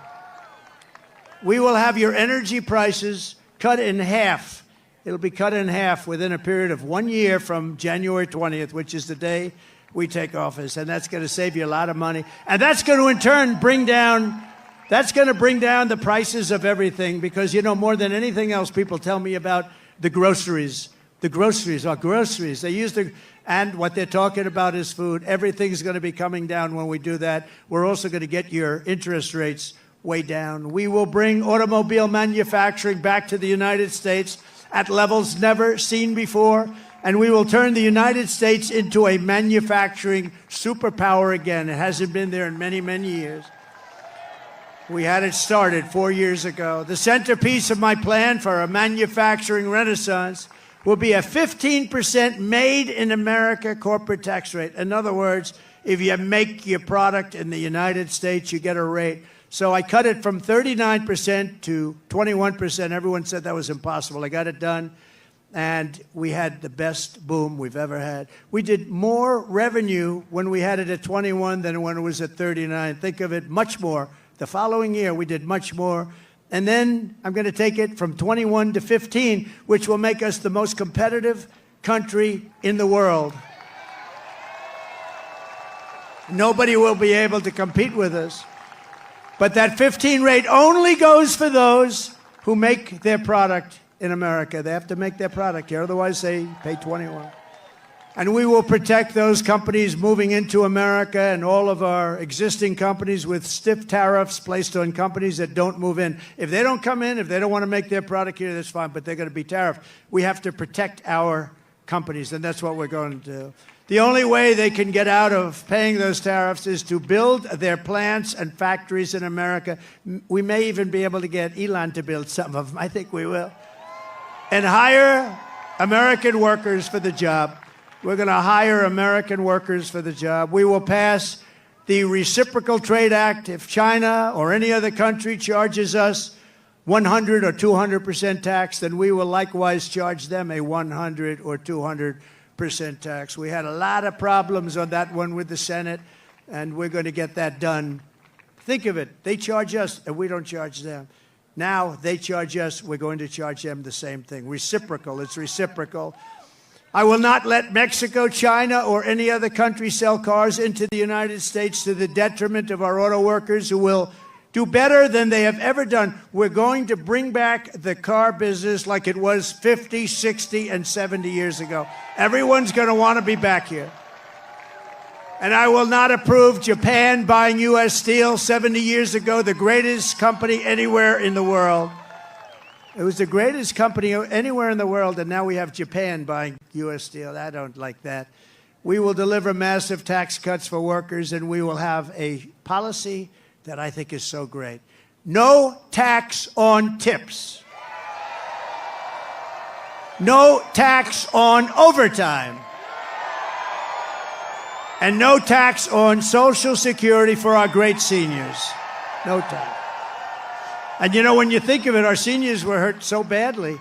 We will have your energy prices cut in half. It'll be cut in half within a period of 1 year from January 20th, which is the day we take office. And that's going to save you a lot of money. And that's going to, in turn, bring down the prices of everything. Because, you know, more than anything else, people tell me about the groceries. The groceries are groceries. They use and what they're talking about is food. Everything's going to be coming down when we do that. We're also going to get your interest rates way down. We will bring automobile manufacturing back to the United States at levels never seen before, and we will turn the United States into a manufacturing superpower again. It hasn't been there in many, many years. We had it started 4 years ago. The centerpiece of my plan for a manufacturing renaissance will be a 15% made in America corporate tax rate. In other words, if you make your product in the United States, you get a rate. So I cut it from 39% to 21%. Everyone said that was impossible. I got it done, and we had the best boom we've ever had. We did more revenue when we had it at 21 than when it was at 39. Think of it, much more. The following year, we did much more. And then I'm going to take it from 21 to 15, which will make us the most competitive country in the world. Nobody will be able to compete with us. But that 15 rate only goes for those who make their product in America. They have to make their product here, otherwise they pay 21. And we will protect those companies moving into America and all of our existing companies with stiff tariffs placed on companies that don't move in. If they don't come in, if they don't want to make their product here, that's fine, but they're going to be tariffed. We have to protect our companies, and that's what we're going to do. The only way they can get out of paying those tariffs is to build their plants and factories in America. We may even be able to get Elon to build some of them. I think we will. And hire American workers for the job. We're going to hire American workers for the job. We will pass the Reciprocal Trade Act. If China or any other country charges us 100 or 200% tax, then we will likewise charge them a 100 or 200% tax. We had a lot of problems on that one with the Senate, and we're going to get that done. Think of it. They charge us, and we don't charge them. Now they charge us, we're going to charge them the same thing. Reciprocal. It's reciprocal. I will not let Mexico, China, or any other country sell cars into the United States to the detriment of our auto workers who will do better than they have ever done. We're going to bring back the car business like it was 50, 60, and 70 years ago. Everyone's going to want to be back here. And I will not approve Japan buying U.S. steel 70 years ago, the greatest company anywhere in the world. It was the greatest company anywhere in the world, and now we have Japan buying U.S. steel. I don't like that. We will deliver massive tax cuts for workers, and we will have a policy that I think is so great. No tax on tips. No tax on overtime. And no tax on Social Security for our great seniors. No tax. And you know, when you think of it, our seniors were hurt so badly.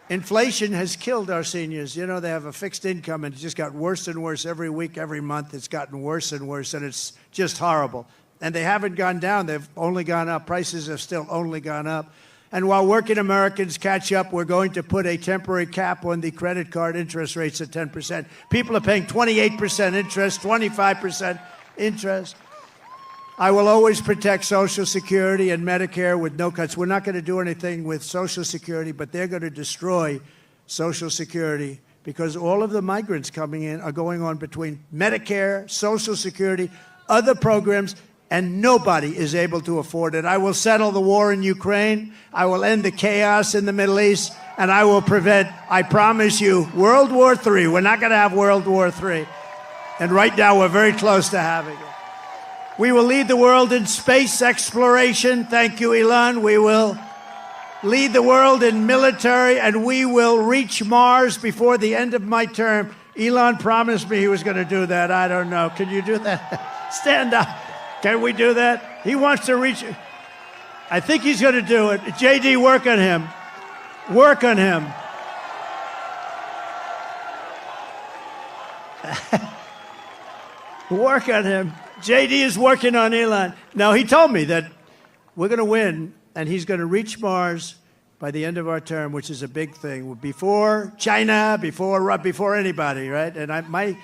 Inflation has killed our seniors. You know, they have a fixed income, and it just got worse and worse every week, every month. It's gotten worse and worse, and it's just horrible. And they haven't gone down. They've only gone up. Prices have still only gone up. And while working Americans catch up, we're going to put a temporary cap on the credit card interest rates at 10%. People are paying 28% interest, 25% interest. I will always protect Social Security and Medicare with no cuts. We're not going to do anything with Social Security, but they're going to destroy Social Security because all of the migrants coming in are going on between Medicare, Social Security, other programs, and nobody is able to afford it. I will settle the war in Ukraine. I will end the chaos in the Middle East, and I will prevent, I promise you, World War III. We're not going to have World War III. And right now, we're very close to having it. We will lead the world in space exploration. Thank you, Elon. We will lead the world in military, and we will reach Mars before the end of my term. Elon promised me he was going to do that. I don't know. Can you do that? Stand up. Can we do that? He wants to reach. I think he's going to do it. JD, work on him. Work on him. Work on him. JD is working on Elon. Now, he told me that we're going to win, and he's going to reach Mars by the end of our term, which is a big thing. Before China, before anybody, right? And my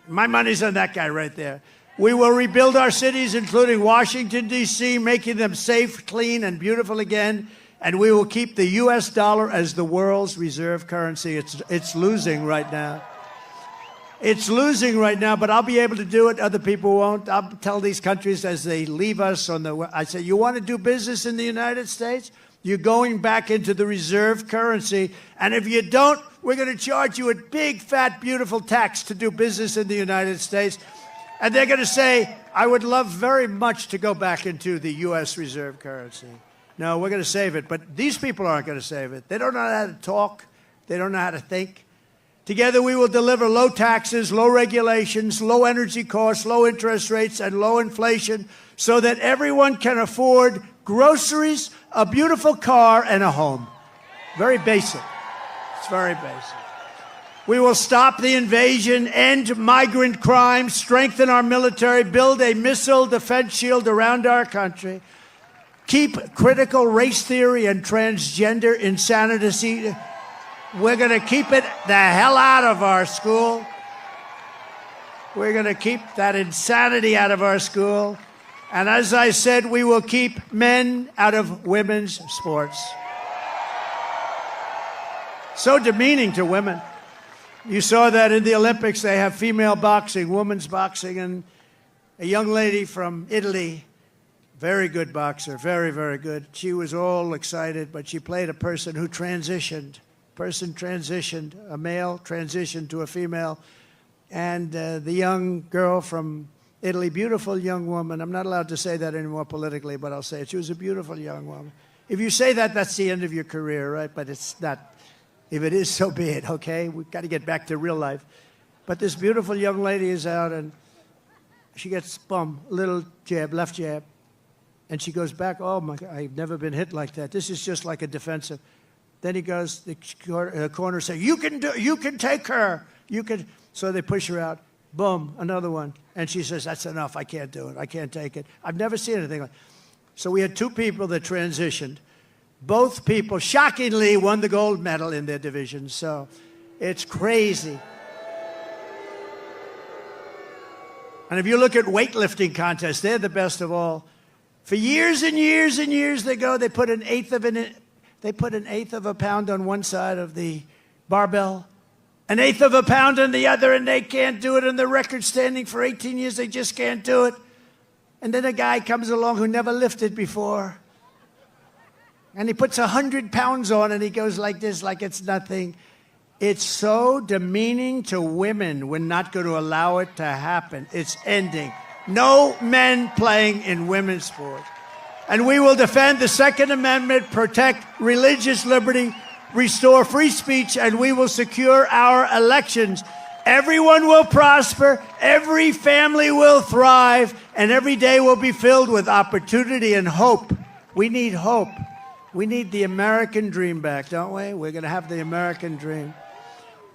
money's on that guy right there. We will rebuild our cities, including Washington, D.C., making them safe, clean, and beautiful again. And we will keep the U.S. dollar as the world's reserve currency. It's losing right now. It's losing right now, but I'll be able to do it. Other people won't. I'll tell these countries as they leave us I say, you want to do business in the United States? You're going back into the reserve currency. And if you don't, we're going to charge you a big, fat, beautiful tax to do business in the United States. And they're going to say, I would love very much to go back into the U.S. reserve currency. No, we're going to save it. But these people aren't going to save it. They don't know how to talk. They don't know how to think. Together, we will deliver low taxes, low regulations, low energy costs, low interest rates, and low inflation so that everyone can afford groceries, a beautiful car, and a home. Very basic. It's very basic. We will stop the invasion, end migrant crime, strengthen our military, build a missile defense shield around our country, keep critical race theory and transgender insanity. We're going to keep it the hell out of our school. We're going to keep that insanity out of our school. And as I said, we will keep men out of women's sports. So demeaning to women. You saw that in the Olympics. They have female boxing, women's boxing, and a young lady from Italy, very good boxer, very, very good. She was all excited, but she played a person who transitioned. A male transitioned to a female. And the young girl from Italy, beautiful young woman. I'm not allowed to say that anymore politically, but I'll say it. She was a beautiful young woman. If you say that, that's the end of your career, right? But it's not. If it is, so be it, okay? We've got to get back to real life. But this beautiful young lady is out, and she gets, boom, a little jab, left jab. And she goes back, oh, my God, I've never been hit like that. This is just like a defensive. Then he goes, the corner says, you can take her. You can. So they push her out. Boom, another one. And she says, that's enough. I can't do it. I can't take it. I've never seen anything like that. So we had two people that transitioned. Both people, shockingly, won the gold medal in their division. So it's crazy. And if you look at weightlifting contests, they're the best of all. For years and years and years they put an eighth of a pound on one side of the barbell, an eighth of a pound on the other, and they can't do it. And the record standing for 18 years, they just can't do it. And then a guy comes along who never lifted before, and he puts 100 pounds on, and he goes like this, like it's nothing. It's so demeaning to women. We're not going to allow it to happen. It's ending. No men playing in women's sports. And we will defend the Second Amendment, protect religious liberty, restore free speech, and we will secure our elections. Everyone will prosper, every family will thrive, and every day will be filled with opportunity and hope. We need hope. We need the American dream back, don't we? We're going to have the American dream.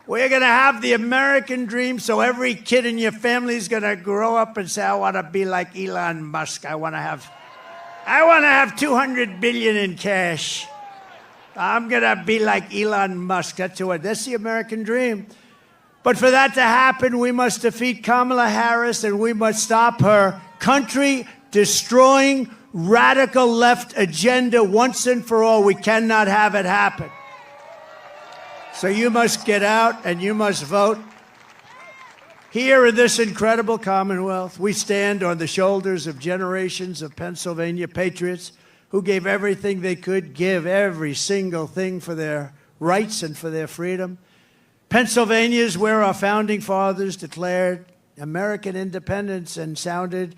We're going to have the American dream, so every kid in your family is going to grow up and say, I want to be like Elon Musk. I want to have 200 billion in cash. I'm going to be like Elon Musk. That's the American dream. But for that to happen, we must defeat Kamala Harris, and we must stop her country-destroying, radical left agenda once and for all. We cannot have it happen. So you must get out and you must vote. Here in this incredible Commonwealth, we stand on the shoulders of generations of Pennsylvania patriots who gave everything they could give, every single thing for their rights and for their freedom. Pennsylvania is where our founding fathers declared American independence and sounded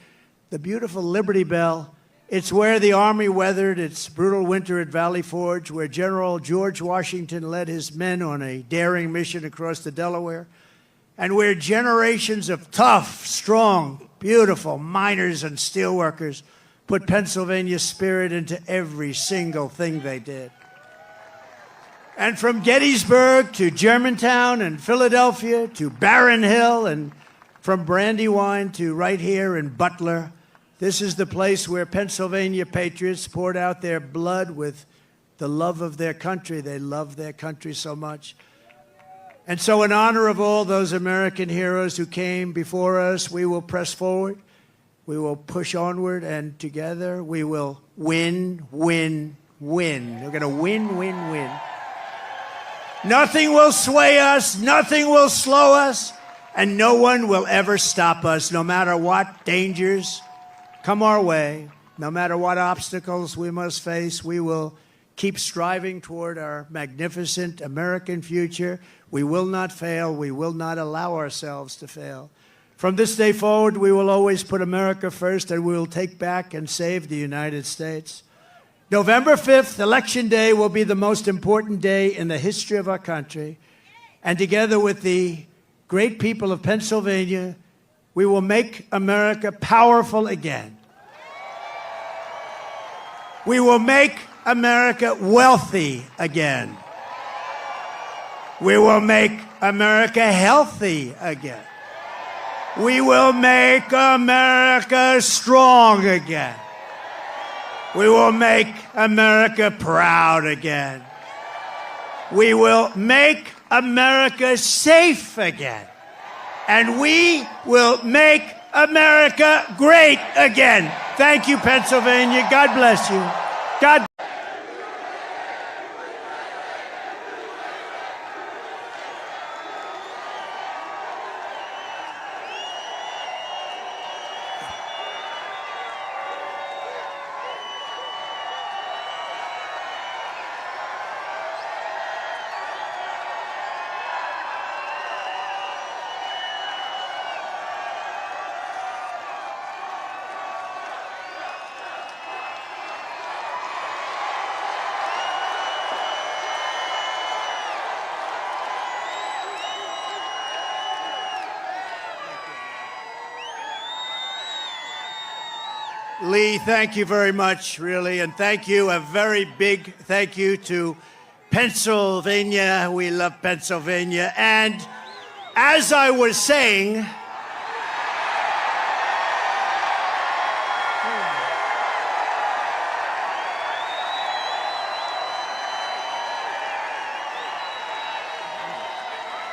the beautiful Liberty Bell. It's where the Army weathered its brutal winter at Valley Forge, where General George Washington led his men on a daring mission across the Delaware, and where generations of tough, strong, beautiful miners and steelworkers put Pennsylvania's spirit into every single thing they did. And from Gettysburg to Germantown and Philadelphia to Barron Hill, and from Brandywine to right here in Butler, this is the place where Pennsylvania patriots poured out their blood with the love of their country. They love their country so much. And so in honor of all those American heroes who came before us, we will press forward. We will push onward, and together we will win, win, win. We're going to win, win, win. Nothing will sway us, nothing will slow us, and no one will ever stop us, no matter what dangers come our way, no matter what obstacles we must face. We will keep striving toward our magnificent American future. We will not fail. We will not allow ourselves to fail. From this day forward, we will always put America first, and we will take back and save the United States. November 5th, Election Day, will be the most important day in the history of our country. And together with the great people of Pennsylvania, we will make America powerful again. We will make America wealthy again. We will make America healthy again. We will make America strong again. We will make America proud again. We will make America safe again. And we will make America great again. Thank you, Pennsylvania. God bless you. God. Lee, thank you very much, really, and thank you, a very big thank you to Pennsylvania. We love Pennsylvania. And as I was saying,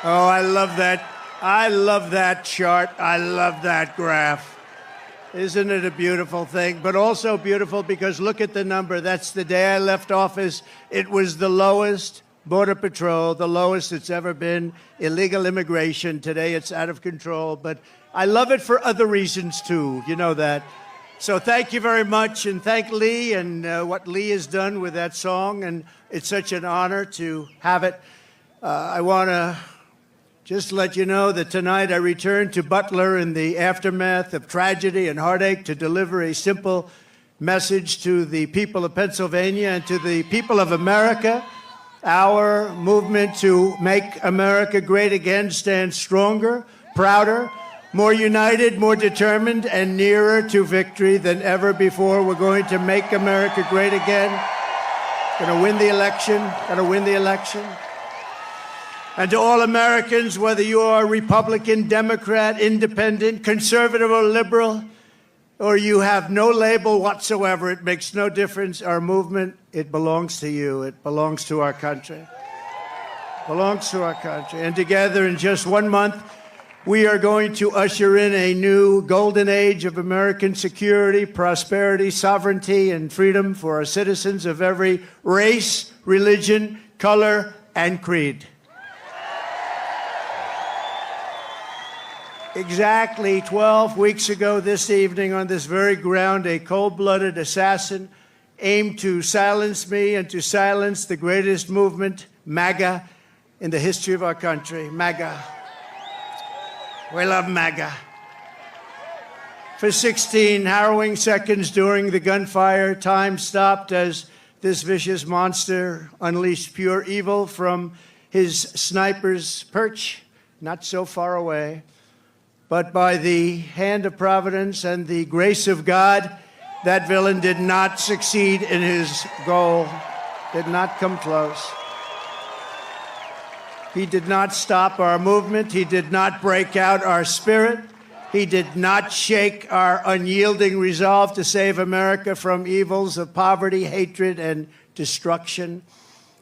oh, I love that. I love that chart. I love that graph. Isn't it a beautiful thing? But also beautiful because look at the number. That's the day I left office. It was the lowest Border Patrol, the lowest it's ever been. Illegal immigration. Today it's out of control. But I love it for other reasons, too. You know that. So thank you very much. And thank Lee and what Lee has done with that song. And it's such an honor to have it. I want to just let you know that tonight I return to Butler in the aftermath of tragedy and heartache to deliver a simple message to the people of Pennsylvania and to the people of America. Our movement to make America great again stands stronger, prouder, more united, more determined, and nearer to victory than ever before. We're going to make America great again. Going to win the election. Going to win the election. And to all Americans, whether you are Republican, Democrat, Independent, Conservative, or Liberal, or you have no label whatsoever, it makes no difference. Our movement, it belongs to you. It belongs to our country. It belongs to our country. And together, in just 1 month, we are going to usher in a new golden age of American security, prosperity, sovereignty, and freedom for our citizens of every race, religion, color, and creed. Exactly 12 weeks ago this evening on this very ground, a cold-blooded assassin aimed to silence me and to silence the greatest movement, MAGA, in the history of our country. MAGA. We love MAGA. For 16 harrowing seconds during the gunfire, time stopped as this vicious monster unleashed pure evil from his sniper's perch, not so far away. But by the hand of providence and the grace of God, that villain did not succeed in his goal, did not come close. He did not stop our movement. He did not break out our spirit. He did not shake our unyielding resolve to save America from evils of poverty, hatred, and destruction.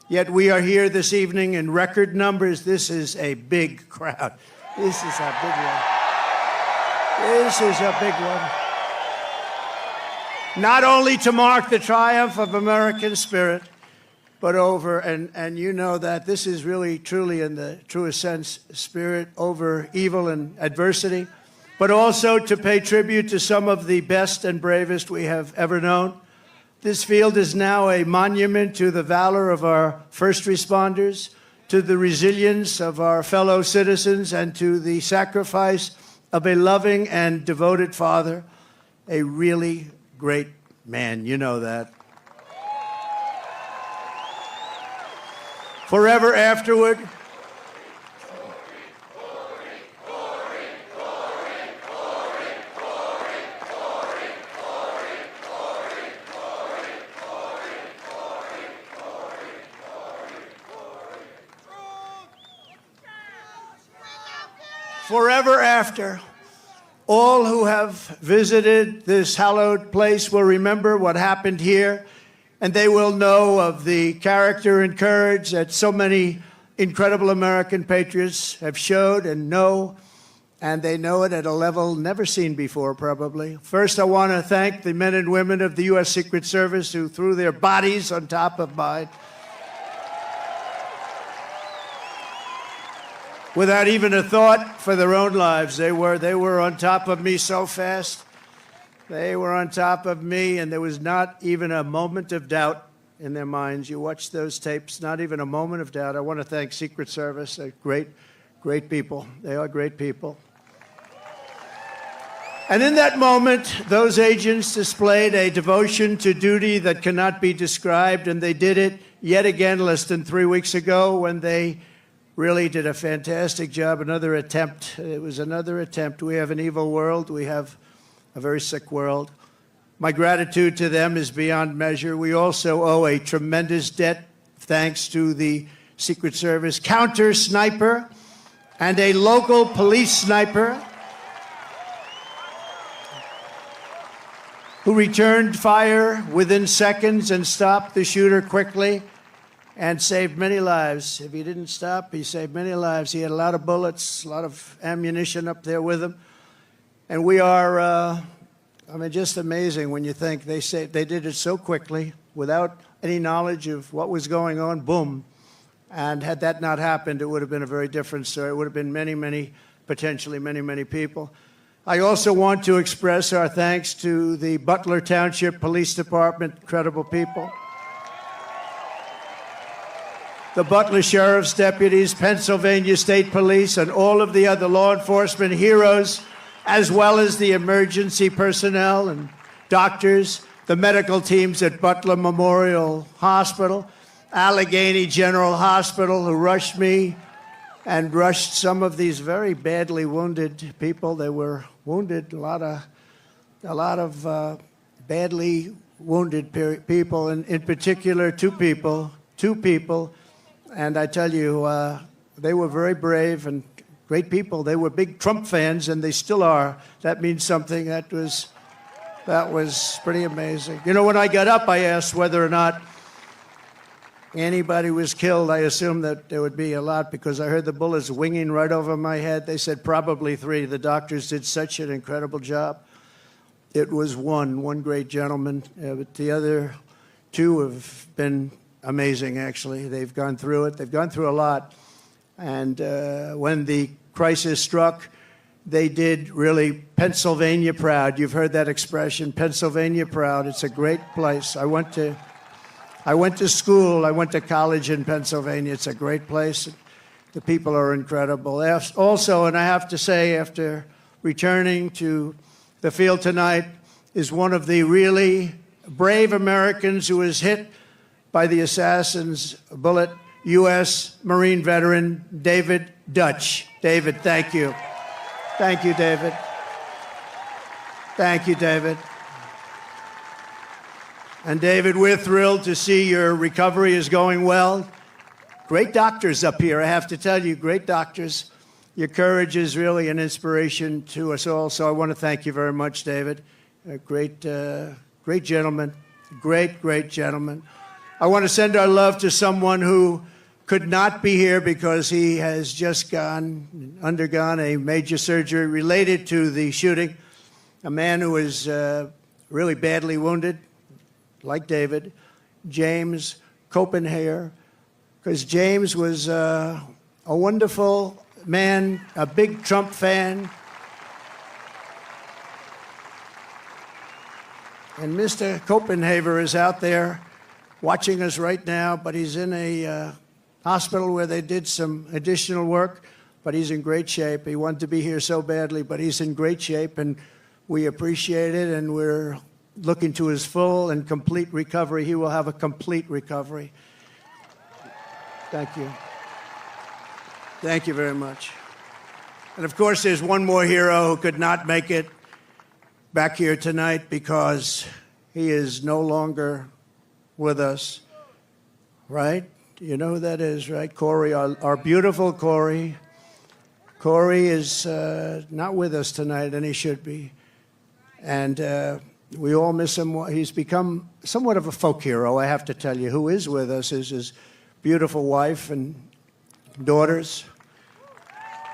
Yet we are here this evening in record numbers. This is a big crowd. This is a big one. This is a big one. Not only to mark the triumph of American spirit, but over, and you know that this is really, truly, in the truest sense, spirit over evil and adversity, but also to pay tribute to some of the best and bravest we have ever known. This field is now a monument to the valor of our first responders, to the resilience of our fellow citizens, and to the sacrifice of a loving and devoted father, a really great man. You know that. Forever afterward, forever after, all who have visited this hallowed place will remember what happened here, and they will know of the character and courage that so many incredible American patriots have showed and know. and they know it at a level never seen before, probably. First, I want to thank the men and women of the U.S. Secret Service who threw their bodies on top of mine without even a thought for their own lives. They were on top of me so fast. They were on top of me, and there was not even a moment of doubt in their minds. You watch those tapes, not even a moment of doubt. I want to thank Secret Service. They're great, great people. They are great people. And in that moment, those agents displayed a devotion to duty that cannot be described, and they did it yet again less than 3 weeks ago when they really did a fantastic job. Another attempt. It was another attempt. We have an evil world. We have a very sick world. My gratitude to them is beyond measure. We also owe a tremendous debt, thanks to the Secret Service counter sniper and a local police sniper who returned fire within seconds and stopped the shooter quickly and saved many lives. If he didn't stop, he saved many lives. He had a lot of bullets, a lot of ammunition up there with him. And we are, just amazing when you think they did it so quickly without any knowledge of what was going on, boom. And had that not happened, it would have been a very different story. It would have been potentially many people. I also want to express our thanks to the Butler Township Police Department, incredible people. The Butler Sheriff's deputies, Pennsylvania State Police, and all of the other law enforcement heroes, as well as the emergency personnel and doctors, the medical teams at Butler Memorial Hospital, Allegheny General Hospital, who rushed me and rushed some of these very badly wounded people. They were wounded, a lot of badly wounded people, and in particular two people, and I tell you, they were very brave and great people. They were big Trump fans, and they still are. That means something. That was pretty amazing. You know, when I got up, I asked whether or not anybody was killed. I assumed that there would be a lot because I heard the bullets winging right over my head. They said probably 3. The doctors did such an incredible job. It was one great gentleman, but the other 2 have been amazing, actually. They've gone through it. They've gone through a lot. And when the crisis struck, they did really Pennsylvania proud. You've heard that expression, Pennsylvania proud. It's a great place. I went to school. I went to college in Pennsylvania. It's a great place. The people are incredible. Also, and I have to say, after returning to the field tonight, is one of the really brave Americans who was hit by the assassin's bullet, U.S. Marine veteran David Dutch. David, thank you. Thank you, David. Thank you, David. And David, we're thrilled to see your recovery is going well. Great doctors up here, I have to tell you, great doctors. Your courage is really an inspiration to us all, so I want to thank you very much, David. A great gentleman, great gentleman. I want to send our love to someone who could not be here because he has just undergone a major surgery related to the shooting. A man who was really badly wounded, like David, James Copenhaver, because James was a wonderful man, a big Trump fan. And Mr. Copenhaver is out there watching us right now, but he's in a hospital where they did some additional work, but he's in great shape. He wanted to be here so badly, but he's in great shape, and we appreciate it, and we're looking to his full and complete recovery. He will have a complete recovery. Thank you. Thank you very much. And of course, there's one more hero who could not make it back here tonight because he is no longer with us, right? You know who that is, right? Corey, our beautiful Corey. Corey is not with us tonight, and he should be. And we all miss him. He's become somewhat of a folk hero, I have to tell you. Who is with us is his beautiful wife and daughters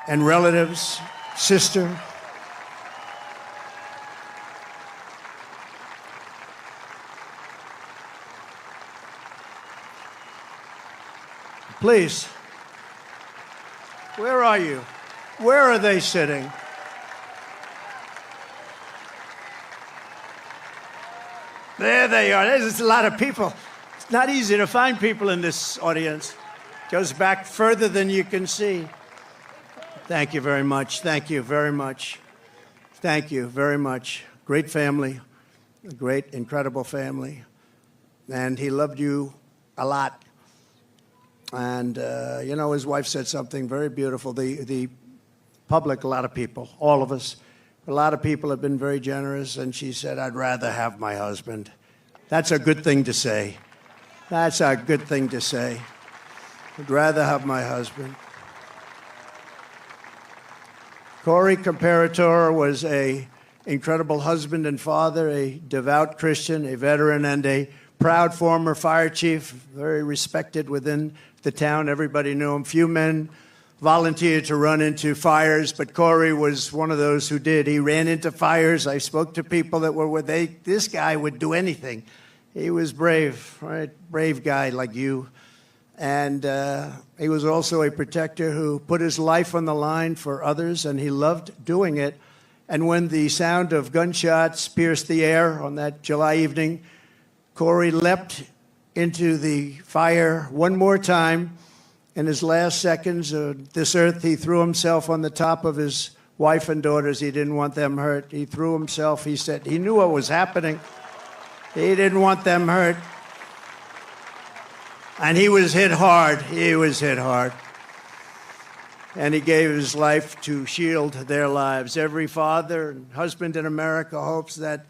and relatives sister. Please, where are you? Where are they sitting? There they are. There's a lot of people. It's not easy to find people in this audience. Goes back further than you can see. Thank you very much. Thank you very much. Thank you very much. Great family, a great, incredible family. And he loved you a lot. And, you know, his wife said something very beautiful. The public, a lot of people, all of us, a lot of people have been very generous. And she said, I'd rather have my husband. That's a good thing to say. That's a good thing to say. I'd rather have my husband. Corey Comperatore was an incredible husband and father, a devout Christian, a veteran, and a proud former fire chief, very respected within the town. Everybody knew him. Few men volunteered to run into fires, but Corey was one of those who did. He ran into fires. I spoke to people that were where this guy would do anything. He was brave, right? Brave guy like you. And he was also a protector who put his life on the line for others, and he loved doing it. And when the sound of gunshots pierced the air on that July evening, Corey leapt into the fire one more time. In his last seconds of this earth, he threw himself on the top of his wife and daughters. He didn't want them hurt. He threw himself. He said he knew what was happening. He didn't want them hurt. And he was hit hard. He was hit hard. And he gave his life to shield their lives. Every father and husband in America hopes that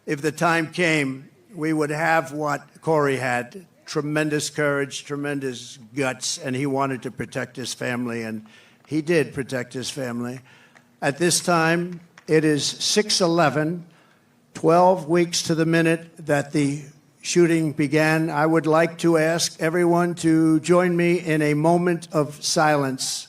if the time came, we would have what Corey had. Tremendous courage, tremendous guts, and he wanted to protect his family, and he did protect his family. At this time, it is 6:11, 12 weeks to the minute that the shooting began. I would like to ask everyone to join me in a moment of silence.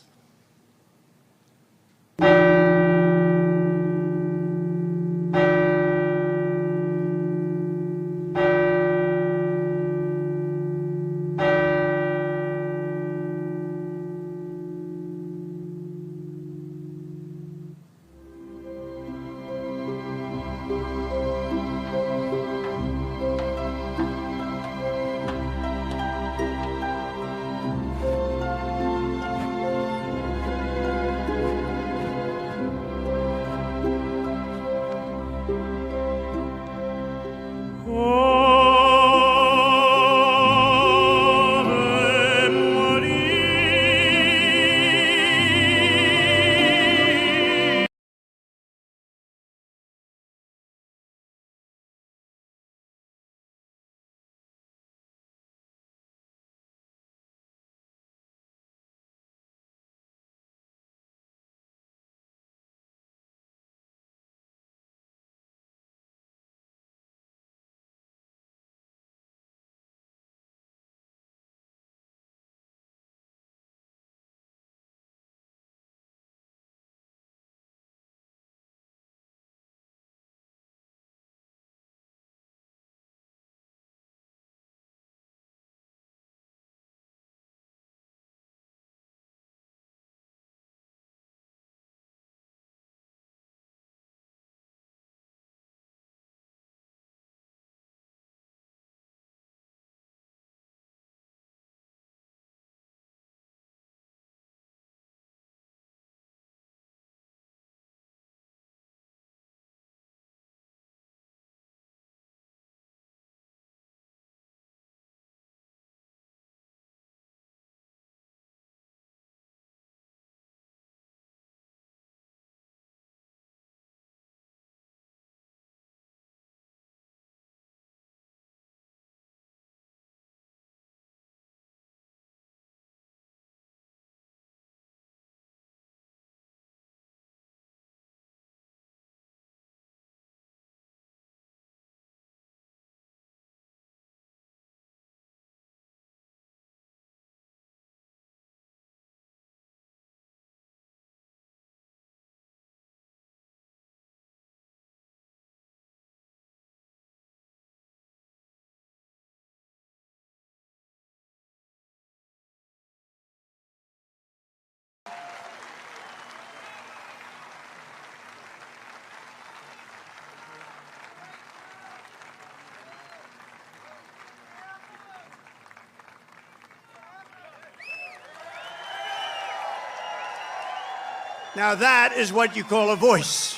Now that is what you call a voice.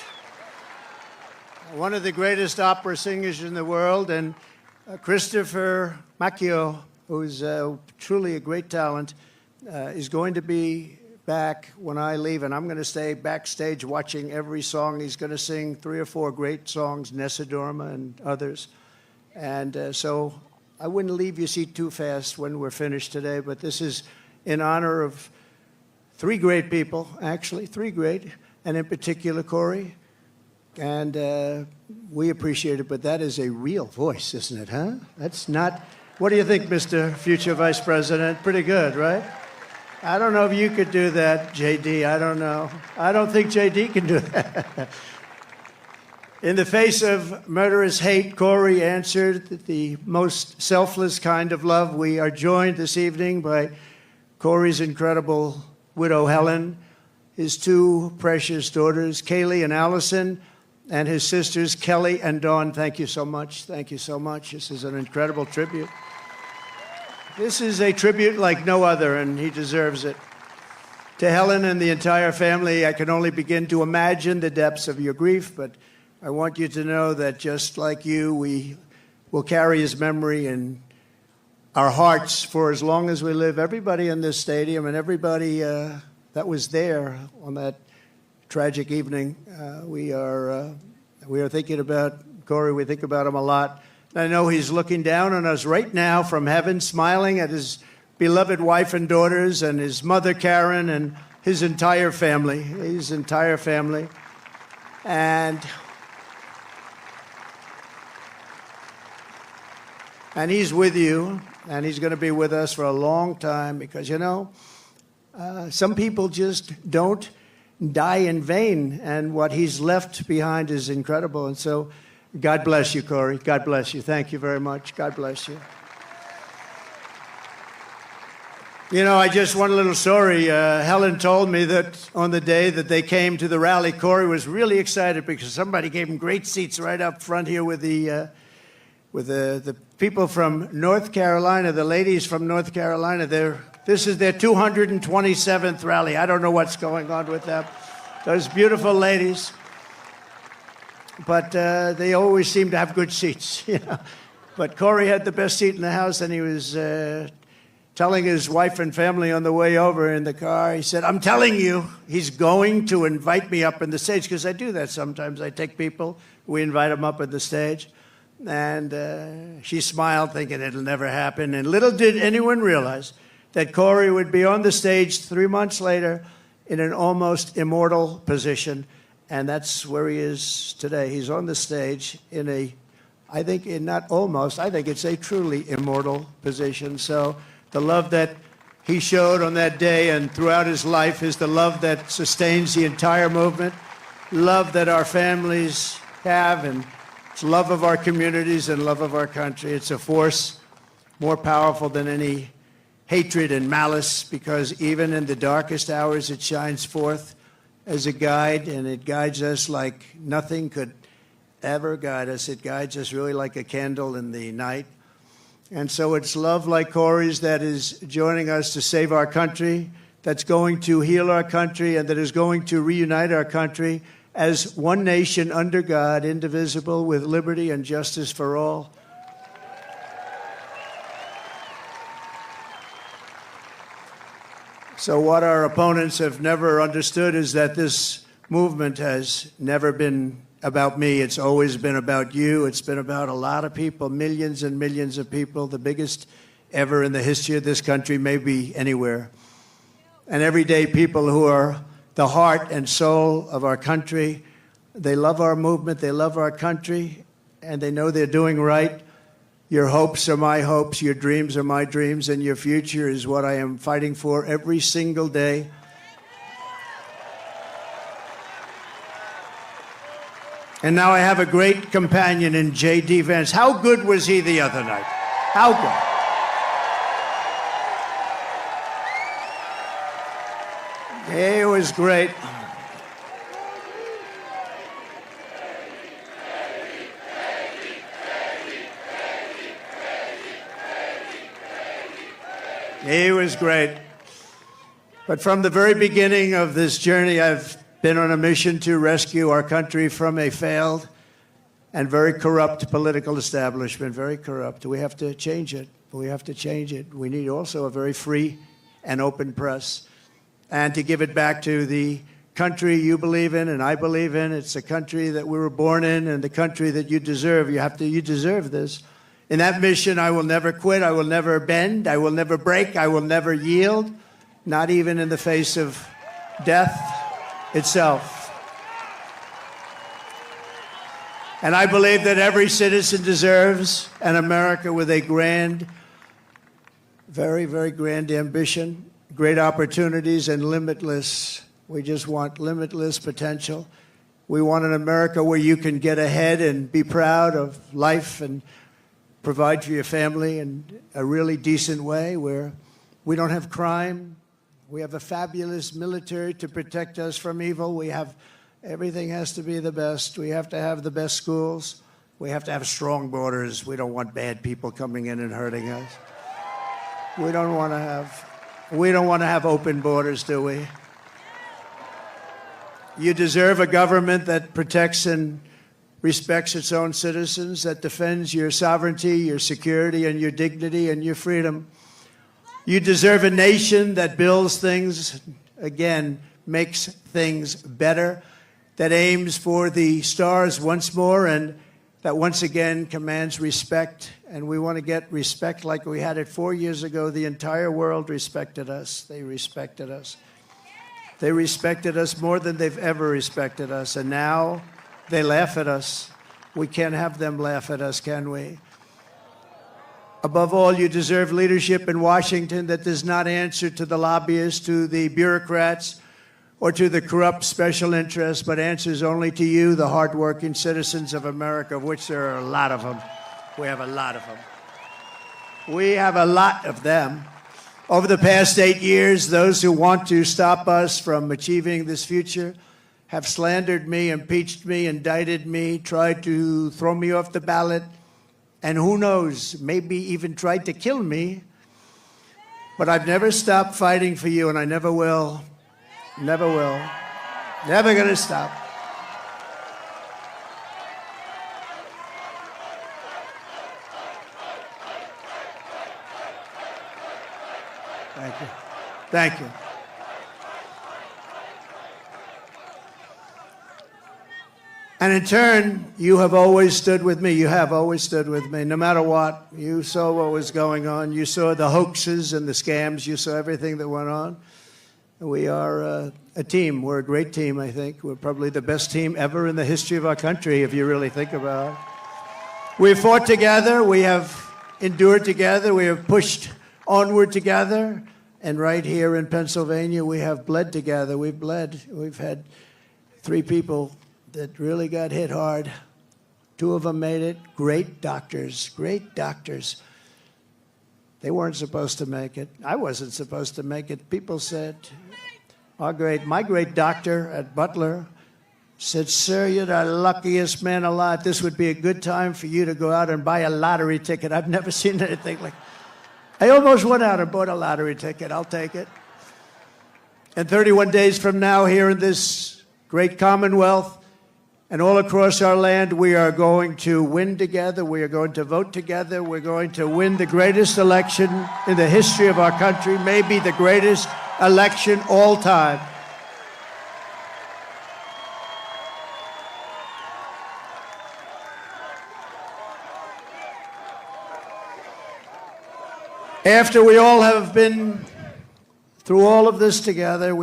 One of the greatest opera singers in the world, and Christopher Macchio, who's truly a great talent, is going to be back when I leave, and I'm going to stay backstage watching every song. He's going to sing 3 or 4 great songs, Nessa Dorma and others. And so I wouldn't leave your seat too fast when we're finished today, but this is in honor of 3 great people, actually, 3 great, and in particular, Corey. And we appreciate it, but that is a real voice, isn't it, huh? That's not... What do you think, Mr. Future Vice President? Pretty good, right? I don't know if you could do that, J.D. I don't know. I don't think J.D. can do that. In the face of murderous hate, Corey answered the most selfless kind of love. We are joined this evening by Corey's incredible widow, Helen, his 2 precious daughters, Kaylee and Allison, and his sisters, Kelly and Dawn. Thank you so much. Thank you so much. This is an incredible tribute. This is a tribute like no other, and he deserves it. To Helen and the entire family, I can only begin to imagine the depths of your grief, but I want you to know that just like you, we will carry his memory in our hearts for as long as we live. Everybody in this stadium and everybody that was there on that tragic evening, we are thinking about Corey. We think about him a lot. I know he's looking down on us right now from heaven, smiling at his beloved wife and daughters and his mother, Karen, and his entire family. His entire family. And he's with you, and he's going to be with us for a long time because, you know, some people just don't die in vain, and what he's left behind is incredible. And so God bless you, Corey. God bless you. Thank you very much. God bless you. You know, I just one little story. Helen told me that on the day that they came to the rally, Corey was really excited because somebody gave him great seats right up front here with the people from North Carolina, the ladies from North Carolina. This is their 227th rally. I don't know what's going on with them. Those beautiful ladies. But they always seem to have good seats. You know? But Corey had the best seat in the house, and he was telling his wife and family on the way over in the car, he said, I'm telling you, he's going to invite me up on the stage, because I do that sometimes. I take people, we invite them up on the stage. And she smiled, thinking it'll never happen. And little did anyone realize that Corey would be on the stage 3 months later in an almost immortal position. And that's where he is today. He's on the stage in I think it's a truly immortal position. So the love that he showed on that day and throughout his life is the love that sustains the entire movement, love that our families have, and it's love of our communities and love of our country. It's a force more powerful than any hatred and malice, because even in the darkest hours it shines forth as a guide, and it guides us like nothing could ever guide us. It guides us really like a candle in the night. And so it's love like Corey's that is joining us to save our country, that's going to heal our country, and that is going to reunite our country as one nation under God, indivisible, with liberty and justice for all. So what our opponents have never understood is that this movement has never been about me. It's always been about you. It's been about a lot of people, millions and millions of people, the biggest ever in the history of this country, maybe anywhere. And everyday people who are the heart and soul of our country. They love our movement, they love our country, and they know they're doing right. Your hopes are my hopes, your dreams are my dreams, and your future is what I am fighting for every single day. And now I have a great companion in J.D. Vance. How good was he the other night? How good? He was great. He was great. But from the very beginning of this journey, I've been on a mission to rescue our country from a failed and very corrupt political establishment, very corrupt. We have to change it. We have to change it. We need also a very free and open press, and to give it back to the country you believe in and I believe in. It's a country that we were born in and the country that you deserve. You deserve this. In that mission, I will never quit. I will never bend. I will never break. I will never yield, not even in the face of death itself. And I believe that every citizen deserves an America with a grand, very, very grand ambition, great opportunities, and limitless. We just want limitless potential. We want an America where you can get ahead and be proud of life and provide for your family in a really decent way, where we don't have crime. We have a fabulous military to protect us from evil. We have everything has to be the best. We have to have the best schools. We have to have strong borders. We don't want bad people coming in and hurting us. We don't want to have open borders, do we? You deserve a government that protects and respects its own citizens, that defends your sovereignty, your security, and your dignity and your freedom. You deserve a nation that builds things, again, makes things better, that aims for the stars once more, and that once again commands respect. And we want to get respect like we had it 4 years ago. The entire world respected us. They respected us. They respected us more than they've ever respected us. And now they laugh at us. We can't have them laugh at us, can we? Above all, you deserve leadership in Washington that does not answer to the lobbyists, to the bureaucrats, or to the corrupt special interests, but answers only to you, the hardworking citizens of America, of which there are a lot of them. We have a lot of them. We have a lot of them. Over the past 8 years, those who want to stop us from achieving this future have slandered me, impeached me, indicted me, tried to throw me off the ballot, and who knows, maybe even tried to kill me. But I've never stopped fighting for you, and I never will. Never will. Never going to stop. Thank you. Thank you. And in turn, you have always stood with me. You have always stood with me, no matter what. You saw what was going on. You saw the hoaxes and the scams. You saw everything that went on. We are a team. We're a great team, I think. We're probably the best team ever in the history of our country, if you really think about it. We've fought together. We have endured together. We have pushed onward together. And right here in Pennsylvania, we have bled together. We've bled. We've had 3 people that really got hit hard. 2 of them made it. Great doctors, great doctors. They weren't supposed to make it. I wasn't supposed to make it. People said, my great doctor at Butler said, "Sir, you're the luckiest man alive. This would be a good time for you to go out and buy a lottery ticket." I've never seen anything like. I almost went out and bought a lottery ticket. I'll take it. And 31 days from now, here in this great Commonwealth and all across our land, we are going to win together. We are going to vote together. We're going to win the greatest election in the history of our country, maybe the greatest election all time. After we all have been through all of this together,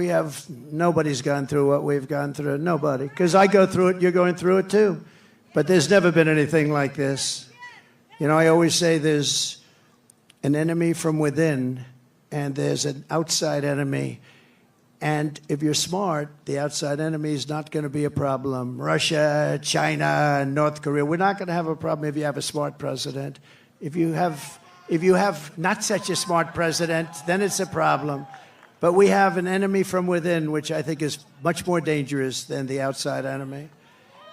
nobody's gone through what we've gone through. Nobody. Because I go through it, you're going through it too. But there's never been anything like this. You know, I always say there's an enemy from within and there's an outside enemy. And if you're smart, the outside enemy is not going to be a problem. Russia, China, North Korea, we're not going to have a problem if you have a smart president. If you have not such a smart president, then it's a problem. But we have an enemy from within, which I think is much more dangerous than the outside enemy.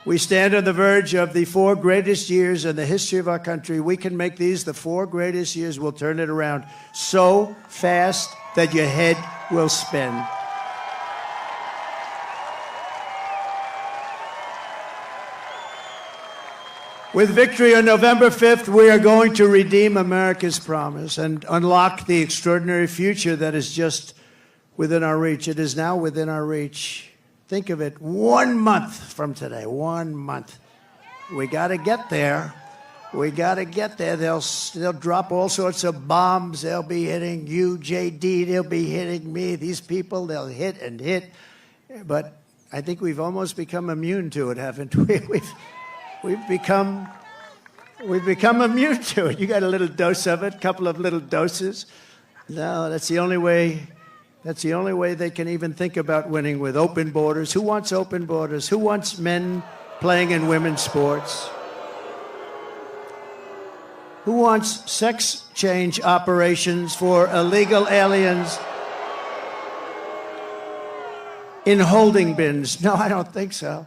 We stand on the verge of the 4 greatest years in the history of our country. We can make these the 4 greatest years. We'll turn it around so fast that your head will spin. With victory on November 5th, we are going to redeem America's promise and unlock the extraordinary future that is just within our reach. It is now within our reach. Think of it, 1 month from today, 1 month. We got to get there. We got to get there. They'll drop all sorts of bombs. They'll be hitting you, JD. They'll be hitting me. These people, they'll hit and hit. But I think we've almost become immune to it, haven't we? We've become immune to it. You got a little dose of it, a couple of little doses. No, that's the only way. That's the only way they can even think about winning, with open borders. Who wants open borders? Who wants men playing in women's sports? Who wants sex change operations for illegal aliens in holding bins? No, I don't think so.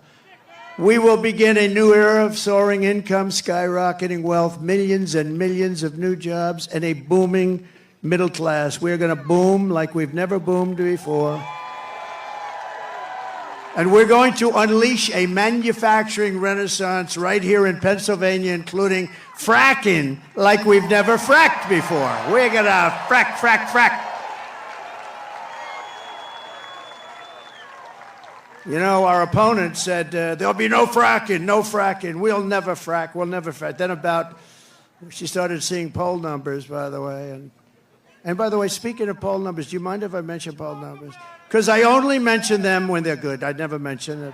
We will begin a new era of soaring income, skyrocketing wealth, millions and millions of new jobs, and a booming middle class. We're going to boom like we've never boomed before. And we're going to unleash a manufacturing renaissance right here in Pennsylvania, including fracking like we've never fracked before. We're going to frack, frack, frack. You know, our opponent said, there'll be no fracking, no fracking. We'll never frack, we'll never frack. Then she started seeing poll numbers, by the way. And by the way, speaking of poll numbers, do you mind if I mention poll numbers? Because I only mention them when they're good. I never mention it.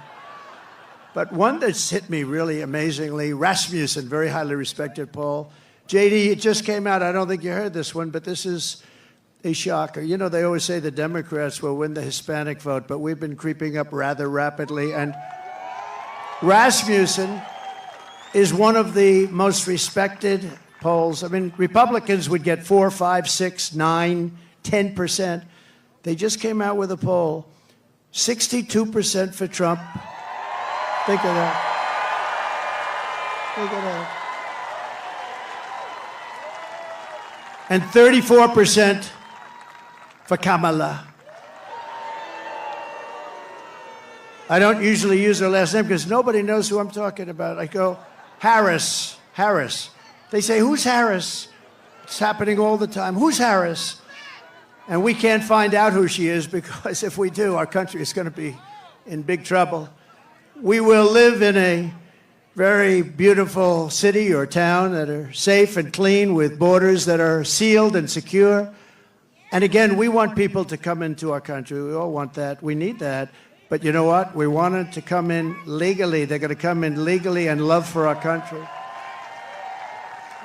But one that's hit me really amazingly, Rasmussen, very highly respected poll. JD, it just came out. I don't think you heard this one, but this is a shocker. You know, they always say the Democrats will win the Hispanic vote, but we've been creeping up rather rapidly. And Rasmussen is one of the most respected polls. I mean, Republicans would get 4, 5, 6, 9, 10%. They just came out with a poll, 62% for Trump. Think of that. Think of that. And 34% for Kamala. I don't usually use her last name because nobody knows who I'm talking about. I go, Harris. They say, who's Harris? It's happening all the time. Who's Harris? And we can't find out who she is, because if we do, our country is going to be in big trouble. We will live in a very beautiful city or town that are safe and clean, with borders that are sealed and secure. And again, we want people to come into our country. We all want that. We need that. But you know what? We want them to come in legally. They're going to come in legally and love for our country.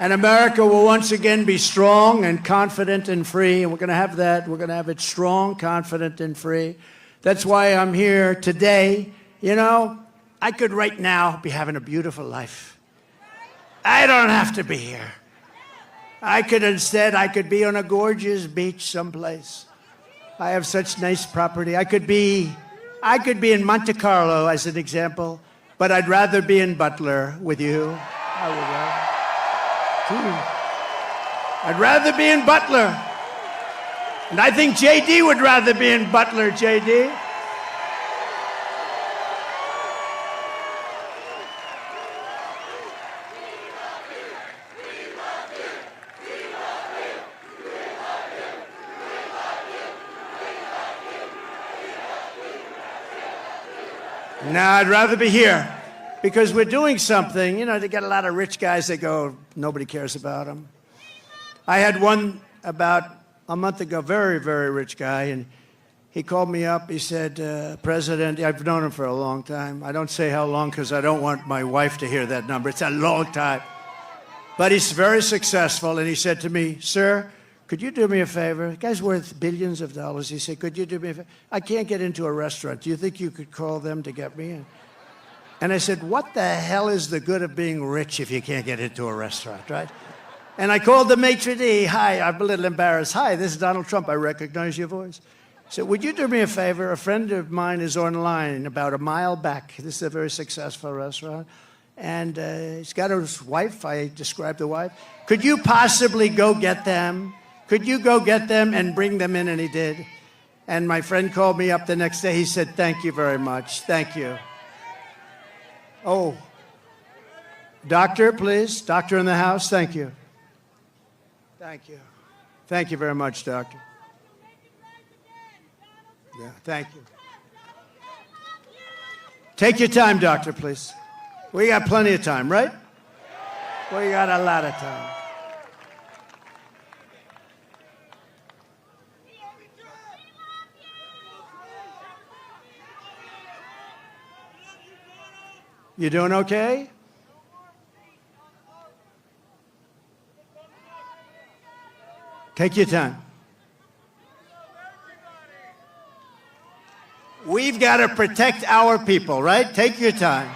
And America will once again be strong and confident and free. And we're going to have that. We're going to have it strong, confident, and free. That's why I'm here today. You know, I could right now be having a beautiful life. I don't have to be here. I could be on a gorgeous beach someplace. I have such nice property. I could be in Monte Carlo, as an example, but I'd rather be in Butler with you. I'd rather be in Butler. And I think JD would rather be in Butler, JD. No, I'd rather be here, because we're doing something. You know, they get a lot of rich guys that go, nobody cares about them. I had one about a month ago, very, very rich guy, and he called me up. He said, President, I've known him for a long time. I don't say how long because I don't want my wife to hear that number. It's a long time. But he's very successful, and he said to me, sir, could you do me a favor? The guy's worth billions of dollars. He said, could you do me a favor? I can't get into a restaurant. Do you think you could call them to get me in? And I said, what the hell is the good of being rich if you can't get into a restaurant, right? And I called the maitre d'. Hi, I'm a little embarrassed. Hi, this is Donald Trump. I recognize your voice. I said, would you do me a favor? A friend of mine is online about a mile back. This is a very successful restaurant. And he's got his wife. I described the wife. Could you possibly go get them? Could you go get them and bring them in? And he did. And my friend called me up the next day. He said, thank you very much. Thank you. Oh. Doctor, please. Doctor in the house. Thank you. Thank you. Thank you very much, doctor. Yeah, thank you. Take your time, doctor, please. We got plenty of time, right? We got a lot of time. You doing okay? Take your time. We've got to protect our people, right? Take your time.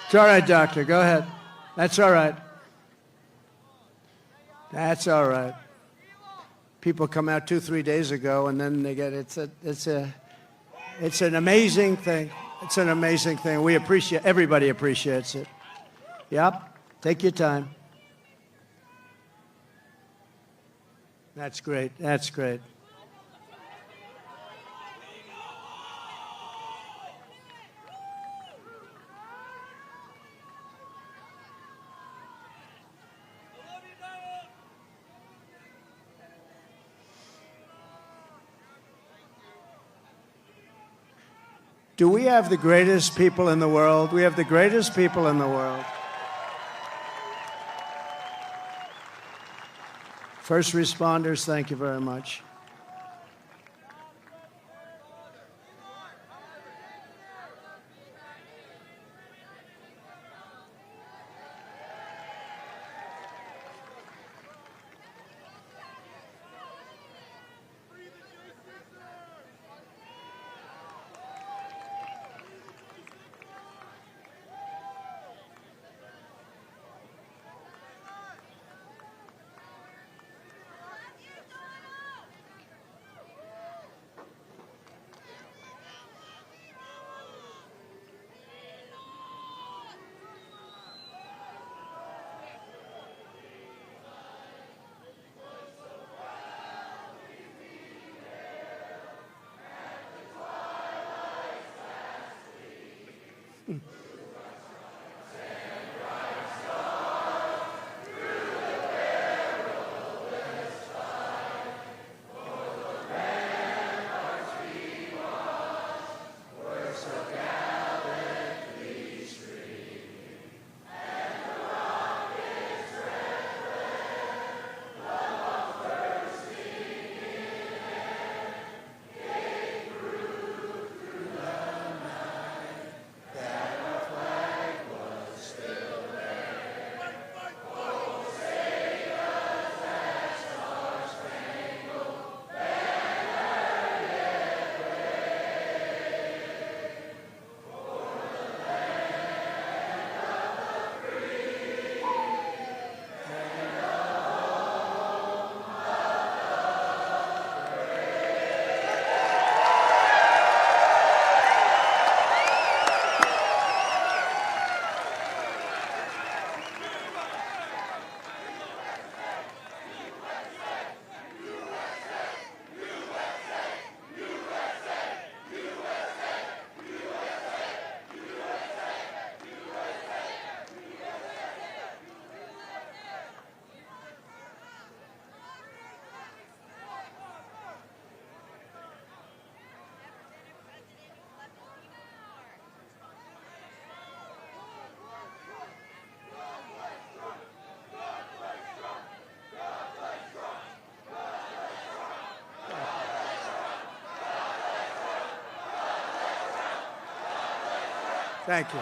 It's all right, doctor. Go ahead. That's all right. That's all right. People come out 2-3 days ago, and then they get it's an amazing thing. It's an amazing thing. We appreciate. Everybody appreciates it. Yep. Take your time. That's great. That's great. Do we have the greatest people in the world? We have the greatest people in the world. First responders, thank you very much. Thank you.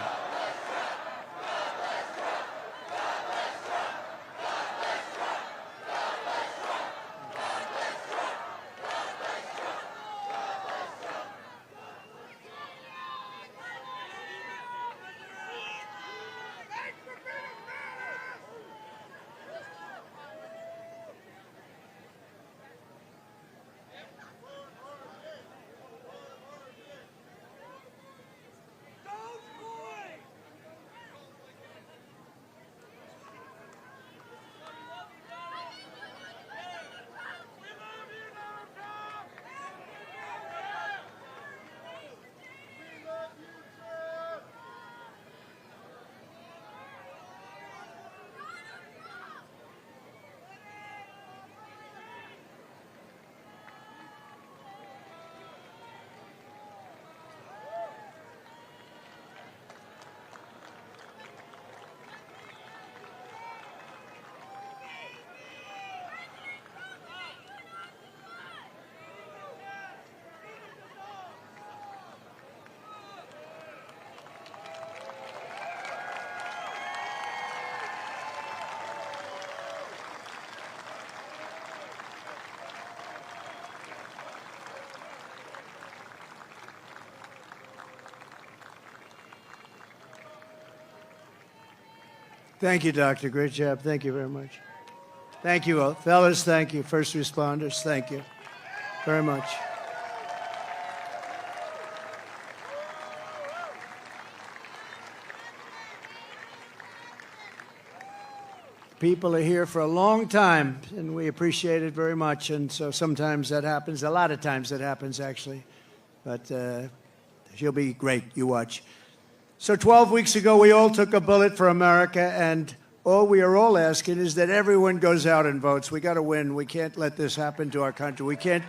Thank you, Doctor. Great job. Thank you very much. Thank you, all. Fellas, thank you. First responders, thank you very much. People are here for a long time, and we appreciate it very much. And so sometimes that happens. A lot of times that happens, actually. But she'll be great. You watch. So 12 weeks ago, we all took a bullet for America, and all we are all asking is that everyone goes out and votes. We got to win. We can't let this happen to our country. We can't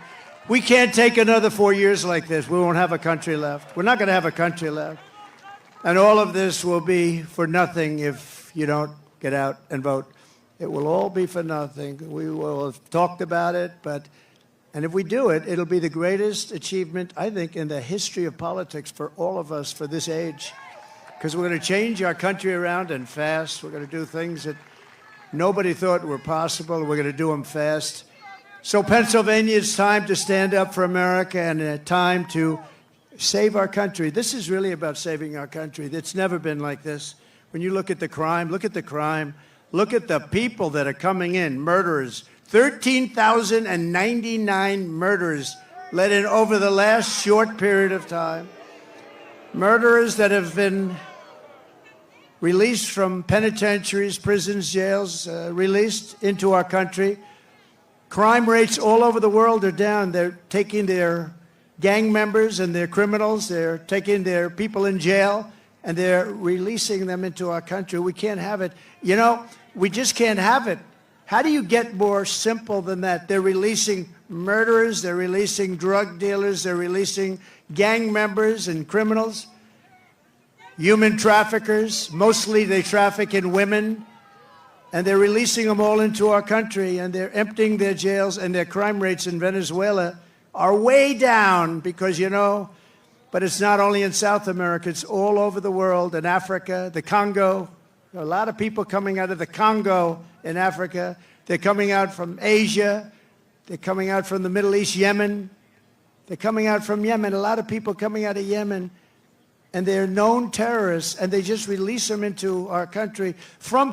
take another 4 years like this. We won't have a country left. We're not going to have a country left. And all of this will be for nothing if you don't get out and vote. It will all be for nothing. We will have talked about it, and if we do it, it'll be the greatest achievement, I think, in the history of politics for all of us for this age. Because we're going to change our country around and fast. We're going to do things that nobody thought were possible. We're going to do them fast. So Pennsylvania, it's time to stand up for America and a time to save our country. This is really about saving our country. It's never been like this. When you look at the crime, look at the crime. Look at the people that are coming in, murderers. 13,099 murders let in over the last short period of time. Murderers that have been released from penitentiaries, prisons, jails, released into our country. Crime rates all over the world are down. They're taking their gang members and their criminals, they're taking their people in jail, and they're releasing them into our country. We can't have it. You know, we just can't have it. How do you get more simple than that? They're releasing murderers, they're releasing drug dealers, they're releasing gang members and criminals, human traffickers. Mostly they traffic in women, and they're releasing them all into our country, and they're emptying their jails, and their crime rates in Venezuela are way down because, you know, but it's not only in South America, it's all over the world, in Africa, the Congo. There are a lot of people coming out of the Congo in Africa. They're coming out from Asia. They're coming out from the Middle East, Yemen. They're coming out from Yemen. A lot of people coming out of Yemen. And they're known terrorists, and they just release them into our country from